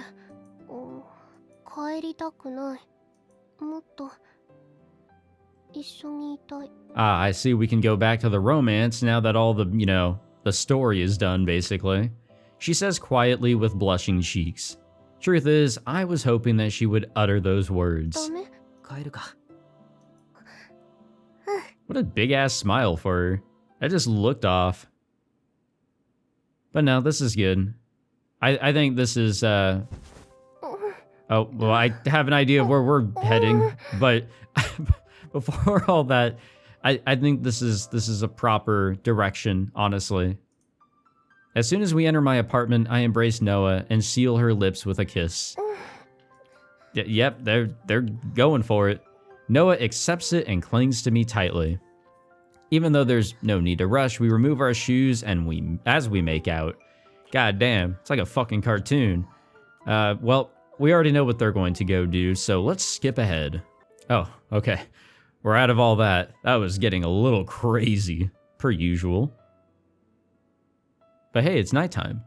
帰りたくない。もっと一緒にいたい。 Ah, I see we can go back to the romance now that all the, the story is done, basically. She says quietly with blushing cheeks. Truth is, I was hoping that she would utter those words. ダメ。帰るか。 What a big ass smile for her. I just looked off. But no, this is good. I think this is oh, well, I have an idea of where we're heading, but before all that, I think this is a proper direction, honestly. As soon as we enter my apartment, I embrace Noa and seal her lips with a kiss. Yep, they're going for it. Noa accepts it and clings to me tightly. Even though there's no need to rush, we remove our shoes and as we make out. God damn, it's like a fucking cartoon. Well, we already know what they're going to go do, so let's skip ahead. Oh, okay. We're out of all that. That was getting a little crazy, per usual. But hey, it's nighttime.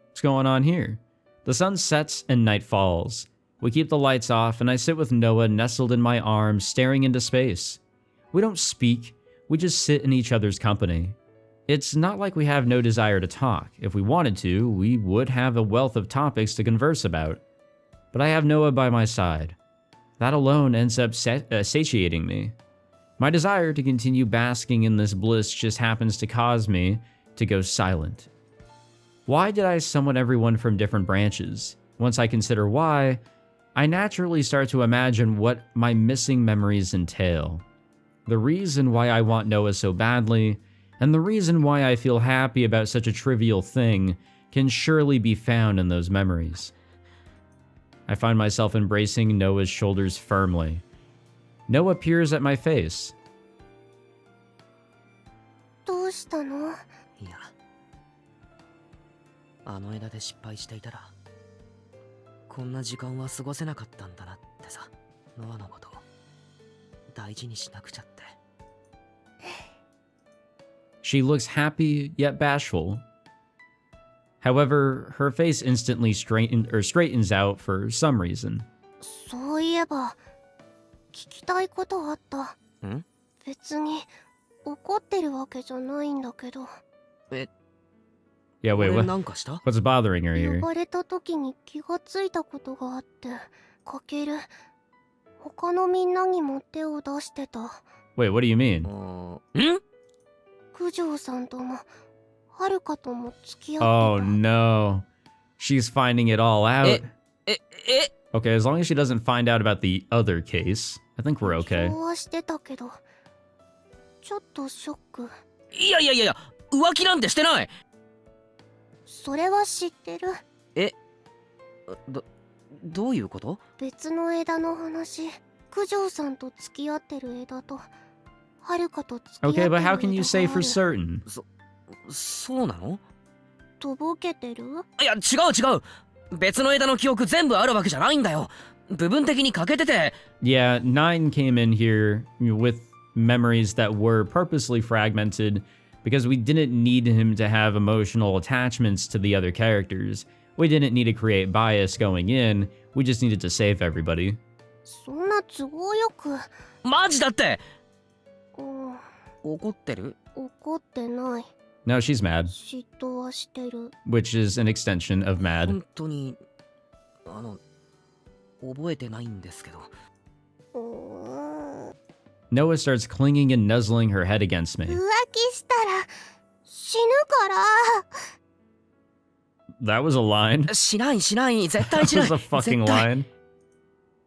What's going on here? The sun sets and night falls. We keep the lights off, and I sit with Noa nestled in my arms, staring into space. We don't speak, we just sit in each other's company. It's not like we have no desire to talk. If we wanted to, we would have a wealth of topics to converse about. But I have Noa by my side. That alone ends up satiating me. My desire to continue basking in this bliss just happens to cause me to go silent. Why did I summon everyone from different branches? Once I consider why, I naturally start to imagine what my missing memories entail. The reason why I want Noa so badly, and the reason why I feel happy about such a trivial thing, can surely be found in those memories. I find myself embracing Noa's shoulders firmly. Noa peers at my face. どうしたの？いや、あの枝で失敗していたらこんな時間は過ごせなかったんだなってさ。ノアのこと大事にしなくちゃって。 She looks happy yet bashful. However, her face instantly straightens out for some reason. そういえば聞きたいことあった。ん？別に怒ってるわけじゃないんだけど。え、 Yeah, wait, 俺 what? なんかした？ What's bothering her 呼 here? ばれた時に気がついたことがあって、かける他のみんなにも手を出してた。 Wait, what do you mean? ん？九条さんともはるかとも付き合ってた。 Oh no. She's finding it all out. Okay, as long as she doesn't find out about the other case, I think we're okay. そうはしてたけど、ちょっとショック。いやいやいや、浮気なんてしてない。それは知ってる。どういうこと？別の枝の話。九条さんと付き合ってる枝とはるかと付き合って Okay, る but 枝 how が can you say for ある。 certain? そうなの？とぼけてる？いや、違う。別の枝の記憶全部あるわけじゃないんだよ。部分的に欠けてて。 Yeah, 9 came in here with memories that were purposely fragmented because we didn't need him to have emotional attachments to the other characters. We didn't need to create bias going in, we just needed to save everybody. そんな都合よく。マジだって。うん、怒ってる？怒ってない。 No, she's mad, 嫉妬はしてる。 which is an extension of mad. 本当に覚えてないんですけど。Noa starts clinging and nuzzling her head against me. 浮気したら死ぬから。 That was a line. しない絶対 That しない。 was a fucking 絶対 line.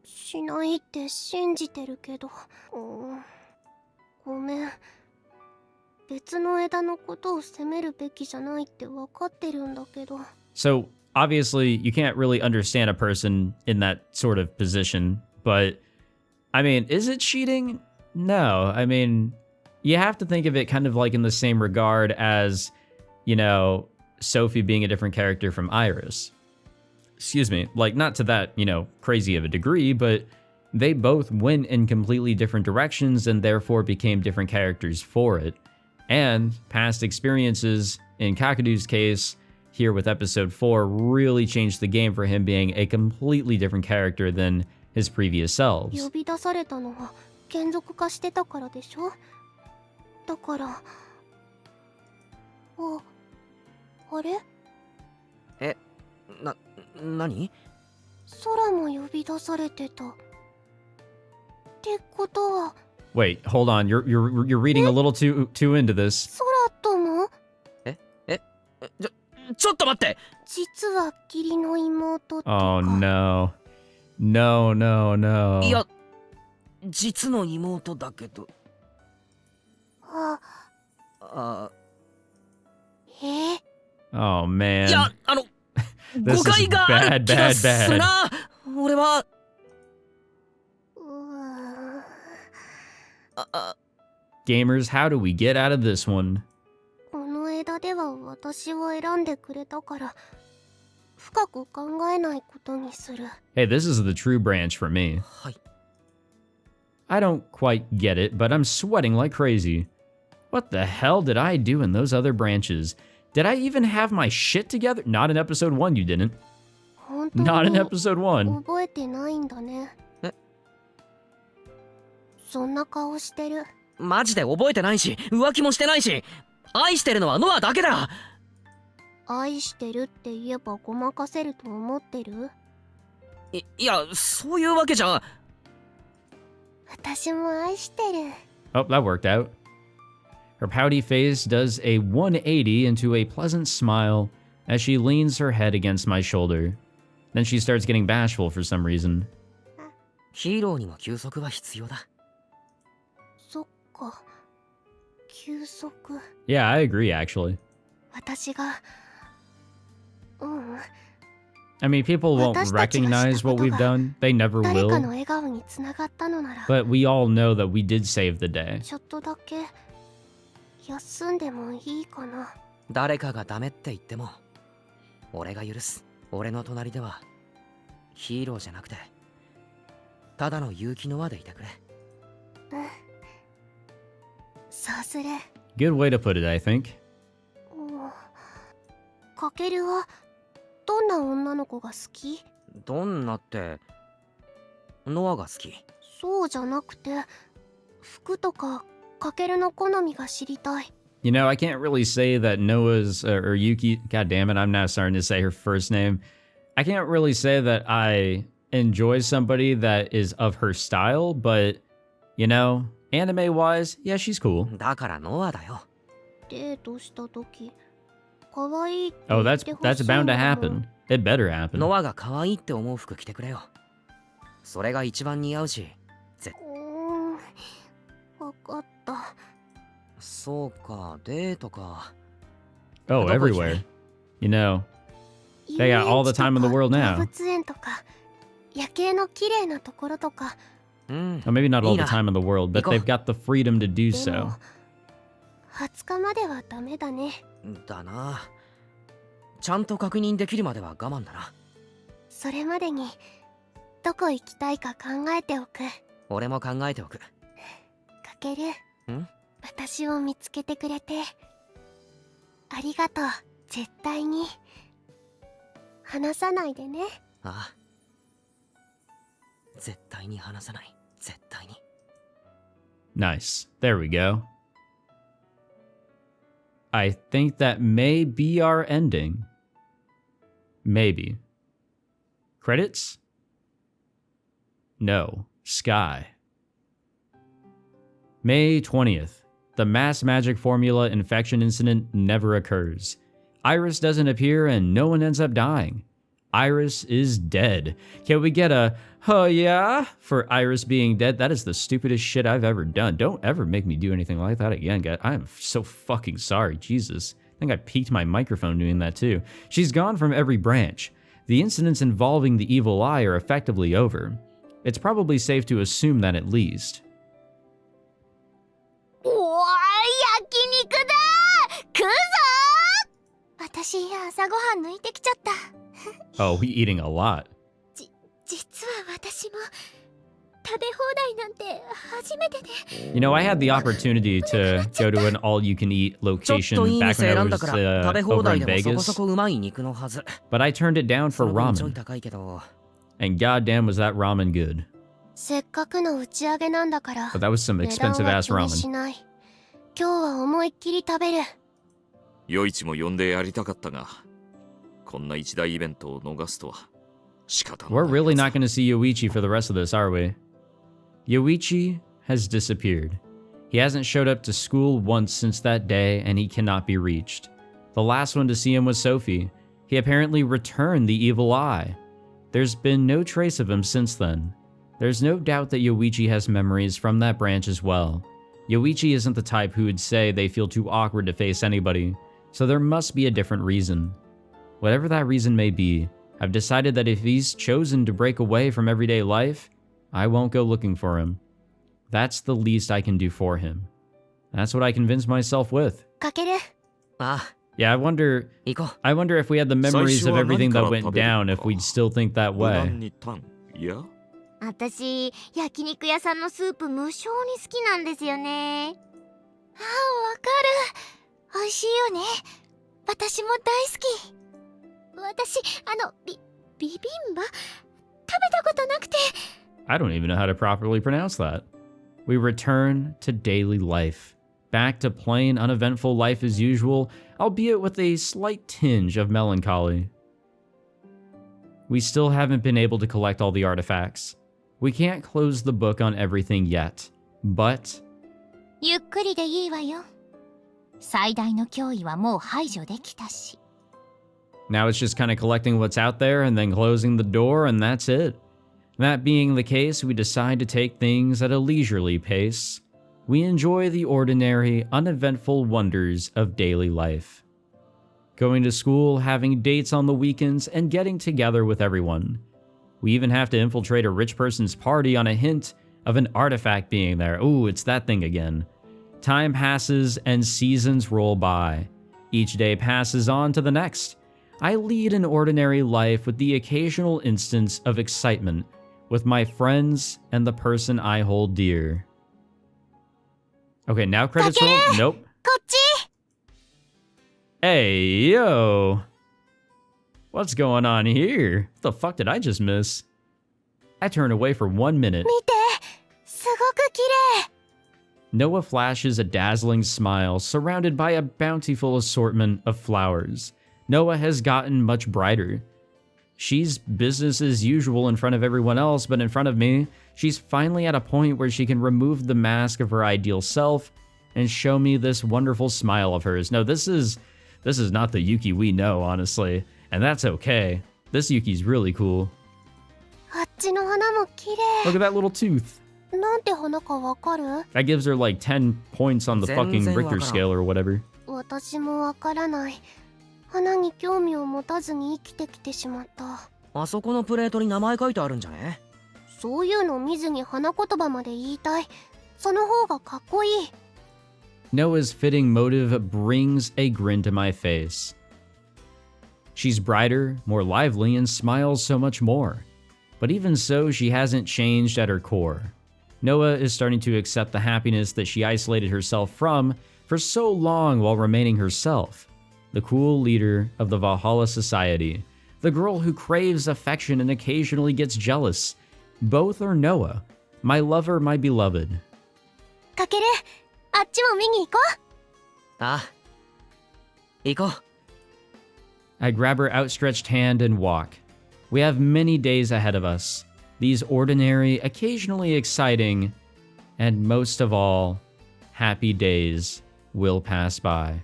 しないって信じてるけど、ごめん。別の枝のことを責めるべきじゃないって分かってるんだけど。 So, obviously, you can't really understand a person in that sort of position, but, I mean, is it cheating? No. I mean, you have to think of it kind of like in the same regard as, you know, Sophie being a different character from Iris. Excuse me, like, not to that, you know, crazy of a degree, but they both went in completely different directions and therefore became different characters for it. And past experiences, in Kakeru's case, here with episode 4, really changed the game for him being a completely different character than his previous selves. 呼び出されたのは眷属化してたからでしょ。だから、あれ？何？空も呼び出されてた。ってことは Wait, hold on. You're reading a little too into this. 空ともちょっと待って。実は義理の妹とか。 Oh no. No, no, no. いや、実の妹だけど。あ、あ、Oh い man. や、This 誤解がある気がするな。俺は、うーん。Gamers, how do we get out of this one? この枝では私を選んでくれたから深く考えないことにする。 Hey, this is the true branch for me. はい。 I don't quite get it, but I'm sweating like crazy. What the hell did I do in those other branches? Did I even have my shit together? Not in episode 1, you didn't. 本当 Not in に episode 1. 覚えてないんだね。え？そんな顔してる。マジで覚えてないし、浮気もしてないし、愛してるのはノアだけだ。愛してるって言えばごまかせると思ってる？いや、そういうわけじゃ。私も愛してる。 Oh, that worked out. Her pouty face does a 180 into a pleasant smile as she leans her head against my shoulder. Then she starts getting bashful for some reason. ヒーローにも休息は必要だ。そっか。休息。 Yeah, I agree, actually. 私が。I mean, people won't recognize what we've done. They never 誰かの will. 笑顔につながったのなら。 But we all know that we did save the day. ちょっとだけ休んでもいいかな。誰かがダメって言っても、俺が許す。俺の隣では、ヒーローじゃなくて、ただの勇気の輪でいてくれ。そうする。 Good way to put it, I think. かけるはどんな女の子が好き？どんなって、ノアが好き。そうじゃなくて、服とかかけるの好みが知りたい。 You know, I can't really say that Noah's or Yuki, god damn it, I'm now starting to say her first name. I can't really say that I enjoy somebody that is of her style, but, you know, anime-wise, yeah, she's cool. だからノアだよ。デートした時、可愛いって言 Oh, ってほしい that's bound to のも happen. It better happen. ノアが可愛いって思う服着てくれよ。それが一番似合うし。わかった。そうか、デートか。Oh, どこ行き everywhere. You know, they got all the time in the world 動 now. 物園とか、夜景の綺麗なところとか。うん。 Well, maybe not all the いいな。 time in the world, but they've got the freedom to do でも so. 20日まではダメだね。だな。ちゃんと確認できるまでは我慢だな。それまでにどこ行きたいか考えておく。俺も考えておく。かける。ん？私を見つけてくれてありがとう。絶対に話さないでね。ああ。絶対に話さない。絶対に。 Nice. There we go. I think that may be our ending. Maybe. Credits? No. Sky. May 20th. The mass magic formula infection incident never occurs. Iris doesn't appear and no one ends up dying. Iris is dead. Can we get a oh yeah for Iris being dead? That is the stupidest shit I've ever done. Don't ever make me do anything like that again, guys. I am so fucking sorry. Jesus. I think I peaked my microphone doing that too. She's gone from every branch. The incidents involving the evil eye are effectively over. It's probably safe to assume that at least. おー焼肉だー食うぞー。私朝ごはん抜いてきちゃった。 Oh, we eating a lot. 実は私も食べ放題なんて初めてで。 You know, I had the opportunity to go to an all-you-can-eat ちょっ location といい back 店 when I 選んだ was から食べ放 over 題 in でもそこそ Vegas, こうまい肉のはず。 but I turned it down そ for の分ちょい ramen. 高いけど。 And goddamn was that ramen good. せっかくの打ち上げなんだから。 But that was some 値段 expensive は ass 気にし ramen. ない。今日は思いっきり食べる。余市も呼んでやりたかったが、こんな一大イベントを逃すとは。仕方の We're ない really やつ not going to see Yoichi for the rest of this, are we? Yoichi has disappeared. He hasn't showed up to school once since that day, and he cannot be reached. The last one to see him was Sophie. He apparently returned the evil eye. There's been no trace of him since then. There's no doubt that Yoichi has memories from that branch as well. Yoichi isn't the type who would say they feel too awkward to face anybody, so there must be a different reason. Whatever that reason may be, I've decided that if he's chosen to break away from everyday life, I won't go looking for him. That's the least I can do for him. That's what I convinced myself with. かける。あ Yeah, I wonder 行こ if we had the memories of everything that went 最初は何から食べるのか。 down, if we'd still think that 無難 way. にタンいや私焼肉屋さんのスープ無性に好きなんですよね。ああ、わかる。美味しいよね。私も大好き。私ビビンバ食べたことなくて。 I don't even know how to properly pronounce that. We return to daily life. Back to plain, uneventful life as usual, albeit with a slight tinge of melancholy. We still haven't been able to collect all the artifacts. We can't close the book on everything yet, but... ゆっくりでいいわよ。最大の脅威はもう排除できたし。 Now it's just kind of collecting what's out there and then closing the door, and that's it. That being the case, we decide to take things at a leisurely pace. We enjoy the ordinary, uneventful wonders of daily life. Going to school, having dates on the weekends, and getting together with everyone. We even have to infiltrate a rich person's party on a hint of an artifact being there. Ooh, it's that thing again. Time passes and seasons roll by. Each day passes on to the next. I lead an ordinary life with the occasional instance of excitement with my friends and the person I hold dear. Okay, now credits roll. Nope. こっち。 Hey, yo. What's going on here? What the fuck did I just miss? I turn away for 1 minute. 見て。すごく綺麗。 Noa flashes a dazzling smile surrounded by a bountiful assortment of flowers. Noa has gotten much brighter. She's business as usual in front of everyone else, but in front of me, she's finally at a point where she can remove the mask of her ideal self and show me this wonderful smile of hers. No, this is not the Yuki we know, honestly, and that's okay. This Yuki's really cool. あっちの花も綺 Look 麗。 at that little tooth. なんて花かわかる？ That gives her like 10 points on the fucking Richter scale or whatever. 私もわからない。花に興味を持たずに生きてきてしまった。あそこのプレートに名前書いてあるんじゃね？そういうの見ずに花言葉まで言いたい。その方がかっこいい。 Noah's fitting motive brings a grin to my face. She's brighter, more lively, and smiles so much more. But even so, she hasn't changed at her core. Noa is starting to accept the happiness that she isolated herself from for so long while remaining herself. The cool leader of the Valhalla Society. The girl who craves affection and occasionally gets jealous. Both are Noa. My lover, my beloved. かける。あっちも見に行こう。ああ。行こう。 I grab her outstretched hand and walk. We have many days ahead of us. These ordinary, occasionally exciting, and most of all, happy days will pass by.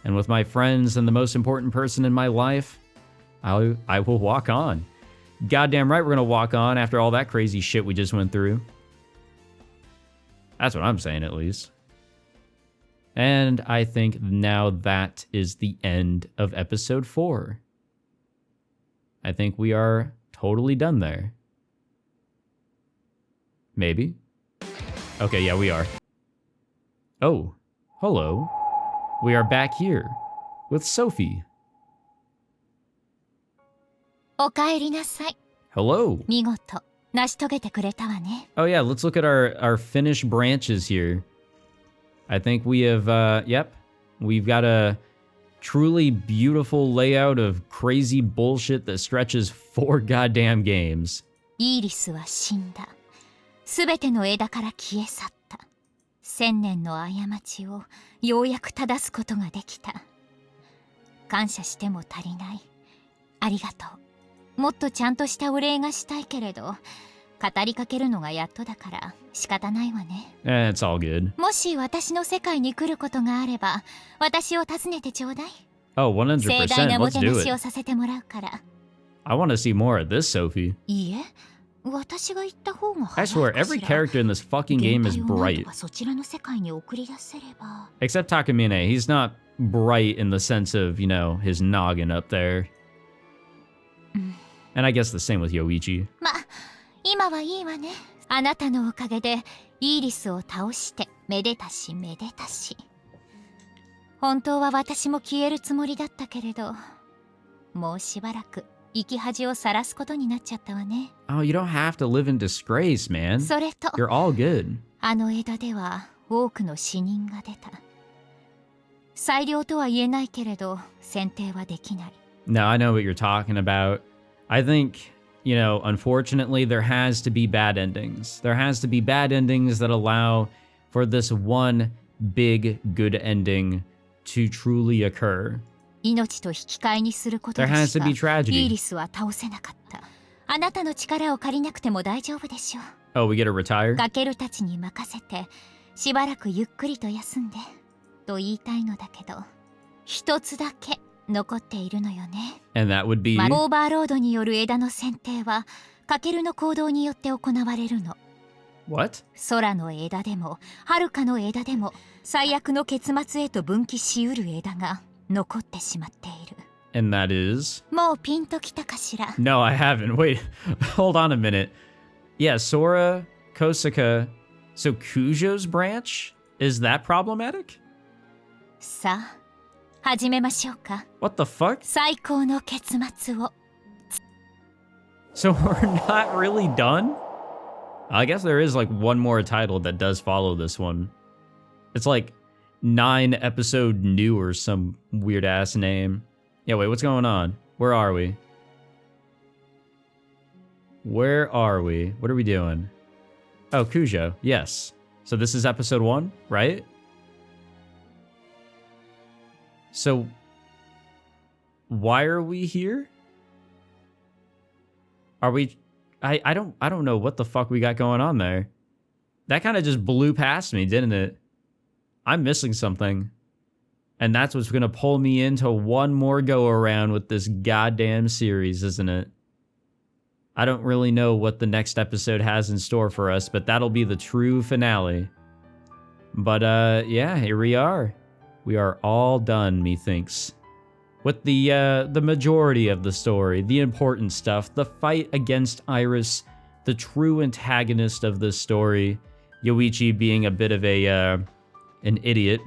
And with my friends and the most important person in my life, I will walk on. Goddamn right we're gonna walk on after all that crazy shit we just went through. That's what I'm saying, at least. And I think now that is the end of episode 4. I think we are totally done there. Maybe? Okay, yeah, we are. Oh, hello. We are back here with Sophie. おかえりなさい。 Hello. 見事成し遂げてくれたわね。 Oh yeah, let's look at our finished branches here. I think we have, yep, we've got a truly beautiful layout of crazy bullshit that stretches 4 goddamn games. イーリスは死んだ。すべての枝から消え去った。1000年の過ちをようやく正すことができた。感謝しても足りない。ありがとう。もっとちゃんとしたお礼がしたいけれど、語りかけるのがやっとだから仕方ないわね。It's all good. もし私の世界に来ることがあれば、私を訪ねてちょうだい。 Oh, 盛大な 100%. も Let's て do なし it. をさせてもらうから。I want to see more of this, Sophie. いいえ、私が言った方が I 早 swear, いか every しら。 character in this fucking game is 現代をなんと bright. かそちらの世界に送り出せれば。 Except Takamine. He's not bright in the sense of, you know, his noggin up there. And I guess the same with Yoichi. ま、今はいいわね。あなたのおかげでイーリスを倒してめでたしめでたし。本当は私も消えるつもりだったけれど、もうしばらく生き恥をさらすことになっちゃったわね。 Oh, you don't have to live in disgrace, man. それと You're all good. あの枝では多くの死人が出た。最良とは言えないけれど選定はできない。 No, I know what you're talking about. I think, you know, unfortunately, there has to be bad endings. There has to be bad endings that allow for this one big good ending to truly occur. 命と引き換えにすることで There has し to か be イ tragedy. ーリスは倒せなかった。あなたの力を借りなくても大丈夫でしょう。 Oh, we get to retire? カケルたちに任せてしばらくゆっくりと休んでと言いたいのだけど、一つだけ残っているのよね。 And that would be... オーバーロードによる枝の剪定はカケルの行動によって行われるの。 What? 空の枝でも遥かの枝でも最悪の結末へと分岐しうる枝が残ってしまっている。 And that is... もうピンときたかしら。 No, I haven't. Wait, hold on a minute. Yeah, Sora, Kosaka... So Kujo's branch? Is that problematic? さあ始めましょうか。 What the fuck? 最高の結末を。 So we're not really done? I guess there is like one more title that does follow this one. It's like 9 episode new or some weird ass name. Yeah, wait, what's going on? Where are we? Where are we? What are we doing? Oh, Kujo. Yes. So this is episode 1, right? So why are we here? Are we... I don't know what the fuck we got going on there. That kind of just blew past me, didn't it? I'm missing something. And that's what's going to pull me into one more go around with this goddamn series, isn't it? I don't really know what the next episode has in store for us, but that'll be the true finale. But yeah, here we are. We are all done, methinks. With the majority of the story, the important stuff, the fight against Iris, the true antagonist of this story, Yoichi being a bit of an idiot,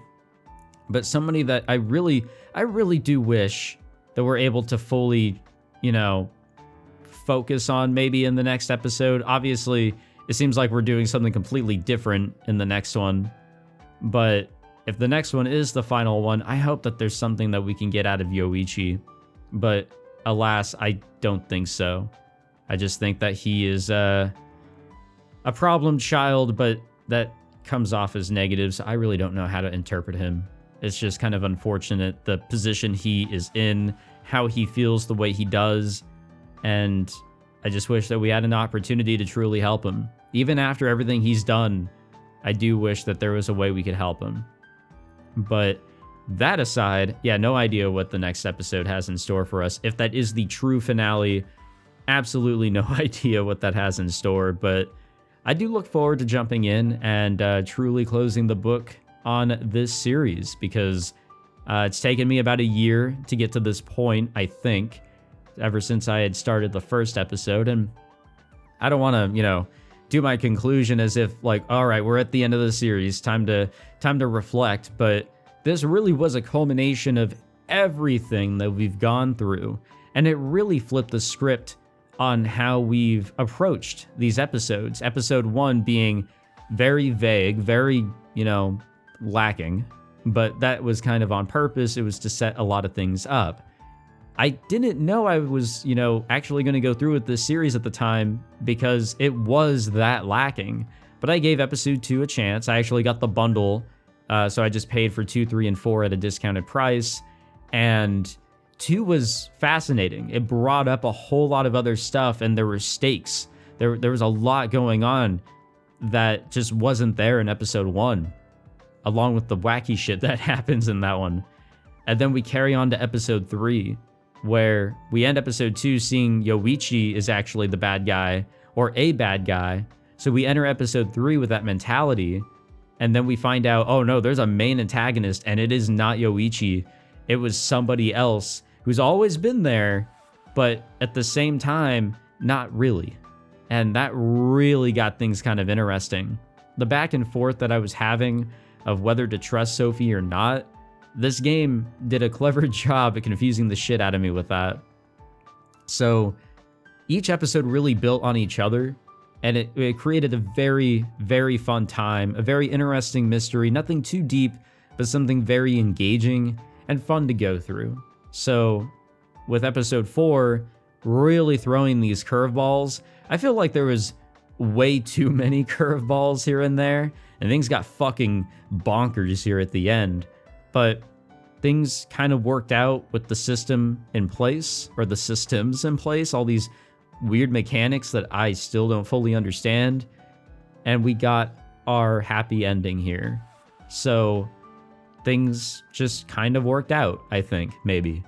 but somebody that I really do wish that we're able to fully, you know, focus on maybe in the next episode. Obviously, it seems like we're doing something completely different in the next one, but if the next one is the final one, I hope that there's something that we can get out of Yoichi. But alas, I don't think so. I just think that he is a problem child, but that comes off as negatives. I really don't know how to interpret him. It's just kind of unfortunate the position he is in, how he feels the way he does, and I just wish that we had an opportunity to truly help him. Even after everything he's done, I do wish that there was a way we could help him. But that aside, yeah, no idea what the next episode has in store for us. If that is the true finale, absolutely no idea what that has in store. But I do look forward to jumping in and truly closing the book on this series, because it's taken me about a year to get to this point, I think, ever since I had started the first episode. And I don't want to, you know, do my conclusion as if like, all right, we're at the end of the series, time to reflect. But this really was a culmination of everything that we've gone through, and it really flipped the script on how we've approached these episodes. Episode 1 being very vague, very, you know, lacking, but that was kind of on purpose. It was to set a lot of things up. I didn't know I was, you know, actually going to go through with this series at the time, because it was that lacking. But I gave episode 2 a chance. I actually got the bundle, so I just paid for 2, 3, and 4 at a discounted price. And 2 was fascinating. It brought up a whole lot of other stuff, and there were stakes. There was a lot going on that just wasn't there in episode 1, along with the wacky shit that happens in that one. And then we carry on to episode 3, where we end episode 2 seeing Yoichi is actually the bad guy, or a bad guy. So we enter episode 3 with that mentality, and then we find out, oh no, there's a main antagonist, and it is not Yoichi. It was somebody else who's always been there, but at the same time, not really. And that really got things kind of interesting. The back and forth that I was having of whether to trust Sophie or not, this game did a clever job at confusing the shit out of me with that. So each episode really built on each other, and it created a very, very fun time, a very interesting mystery, nothing too deep, but something very engaging and fun to go through. So with episode 4 really throwing these curveballs, I feel like there was way too many curveballs here and there, and things got fucking bonkers here at the end. But things kind of worked out with the system in place, or the systems in place, all these weird mechanics that I still don't fully understand, and we got our happy ending here. So things just kind of worked out, I think, maybe.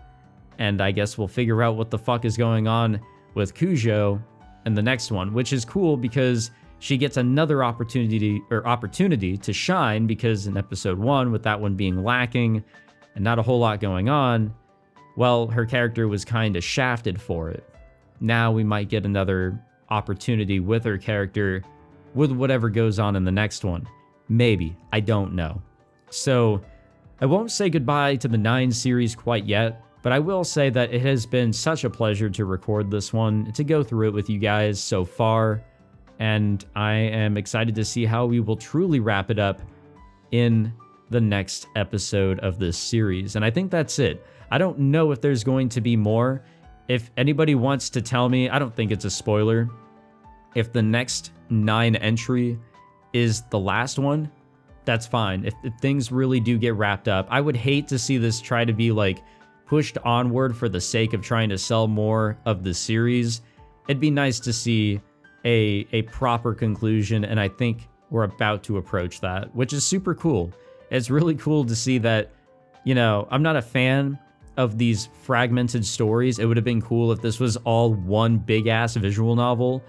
And I guess we'll figure out what the fuck is going on with Kujo in the next one, which is cool because she gets another opportunity to shine, because in episode 1, with that one being lacking and not a whole lot going on, well, her character was kind of shafted for it. Now we might get another opportunity with her character with whatever goes on in the next one. Maybe. I don't know. So I won't say goodbye to the 9 series quite yet, but I will say that it has been such a pleasure to record this one, to go through it with you guys so far, and I am excited to see how we will truly wrap it up in the next episode of this series. And I think that's it. I don't know if there's going to be more. If anybody wants to tell me, I don't think it's a spoiler, if the next 9 entry is the last one, that's fine. If things really do get wrapped up, I would hate to see this try to be like pushed onward for the sake of trying to sell more of the series. It'd be nice to see a proper conclusion, and I think we're about to approach that, which is super cool. It's really cool to see that, you know, I'm not a fan of these fragmented stories. It would have been cool if this was all one big-ass visual novel,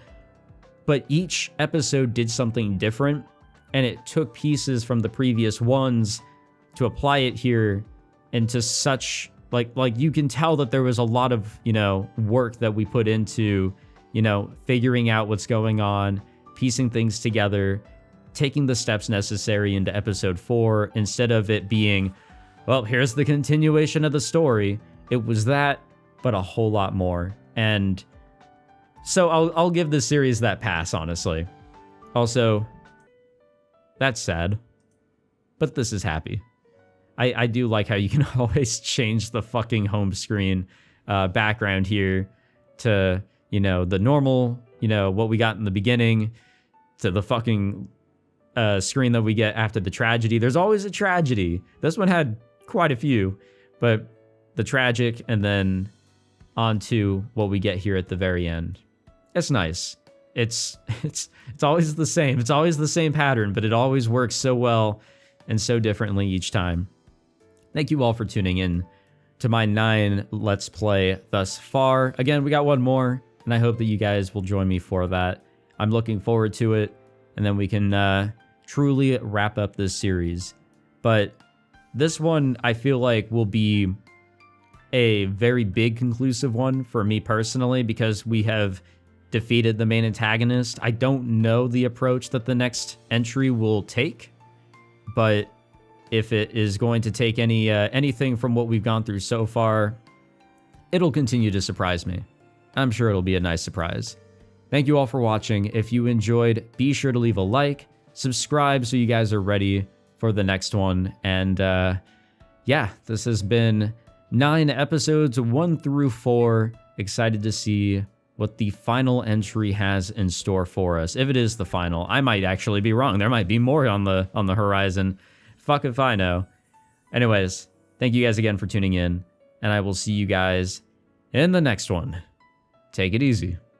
but each episode did something different, and it took pieces from the previous ones to apply it here into such, like you can tell that there was a lot of, you know, work that we put into, you know, figuring out what's going on, piecing things together, taking the steps necessary into episode 4, instead of it being, well, here's the continuation of the story. It was that, but a whole lot more. And so I'll give this series that pass, honestly. Also, that's sad, but this is happy. I do like how you can always change the fucking home screen background here to, you know, the normal, you know, what we got in the beginning, to the fucking screen that we get after the tragedy. There's always a tragedy. This one had quite a few, but the tragic, and then on to what we get here at the very end. It's nice. It's always the same. It's always the same pattern, but it always works so well and so differently each time. Thank you all for tuning in to my 9 Let's Play thus far. Again, we got one more, and I hope that you guys will join me for that. I'm looking forward to it, and then we can truly wrap up this series. But this one, I feel like, will be a very big conclusive one for me personally, because we have defeated the main antagonist. I don't know the approach that the next entry will take, but if it is going to take anything from what we've gone through so far, it'll continue to surprise me. I'm sure it'll be a nice surprise. Thank you all for watching. If you enjoyed, be sure to leave a like, subscribe so you guys are ready for the next one. And yeah, this has been 9 episodes, 1 through 4. Excited to see what the final entry has in store for us. If it is the final, I might actually be wrong. There might be more on the horizon. Fuck if I know. Anyways, thank you guys again for tuning in. and I will see you guys in the next one. Take it easy.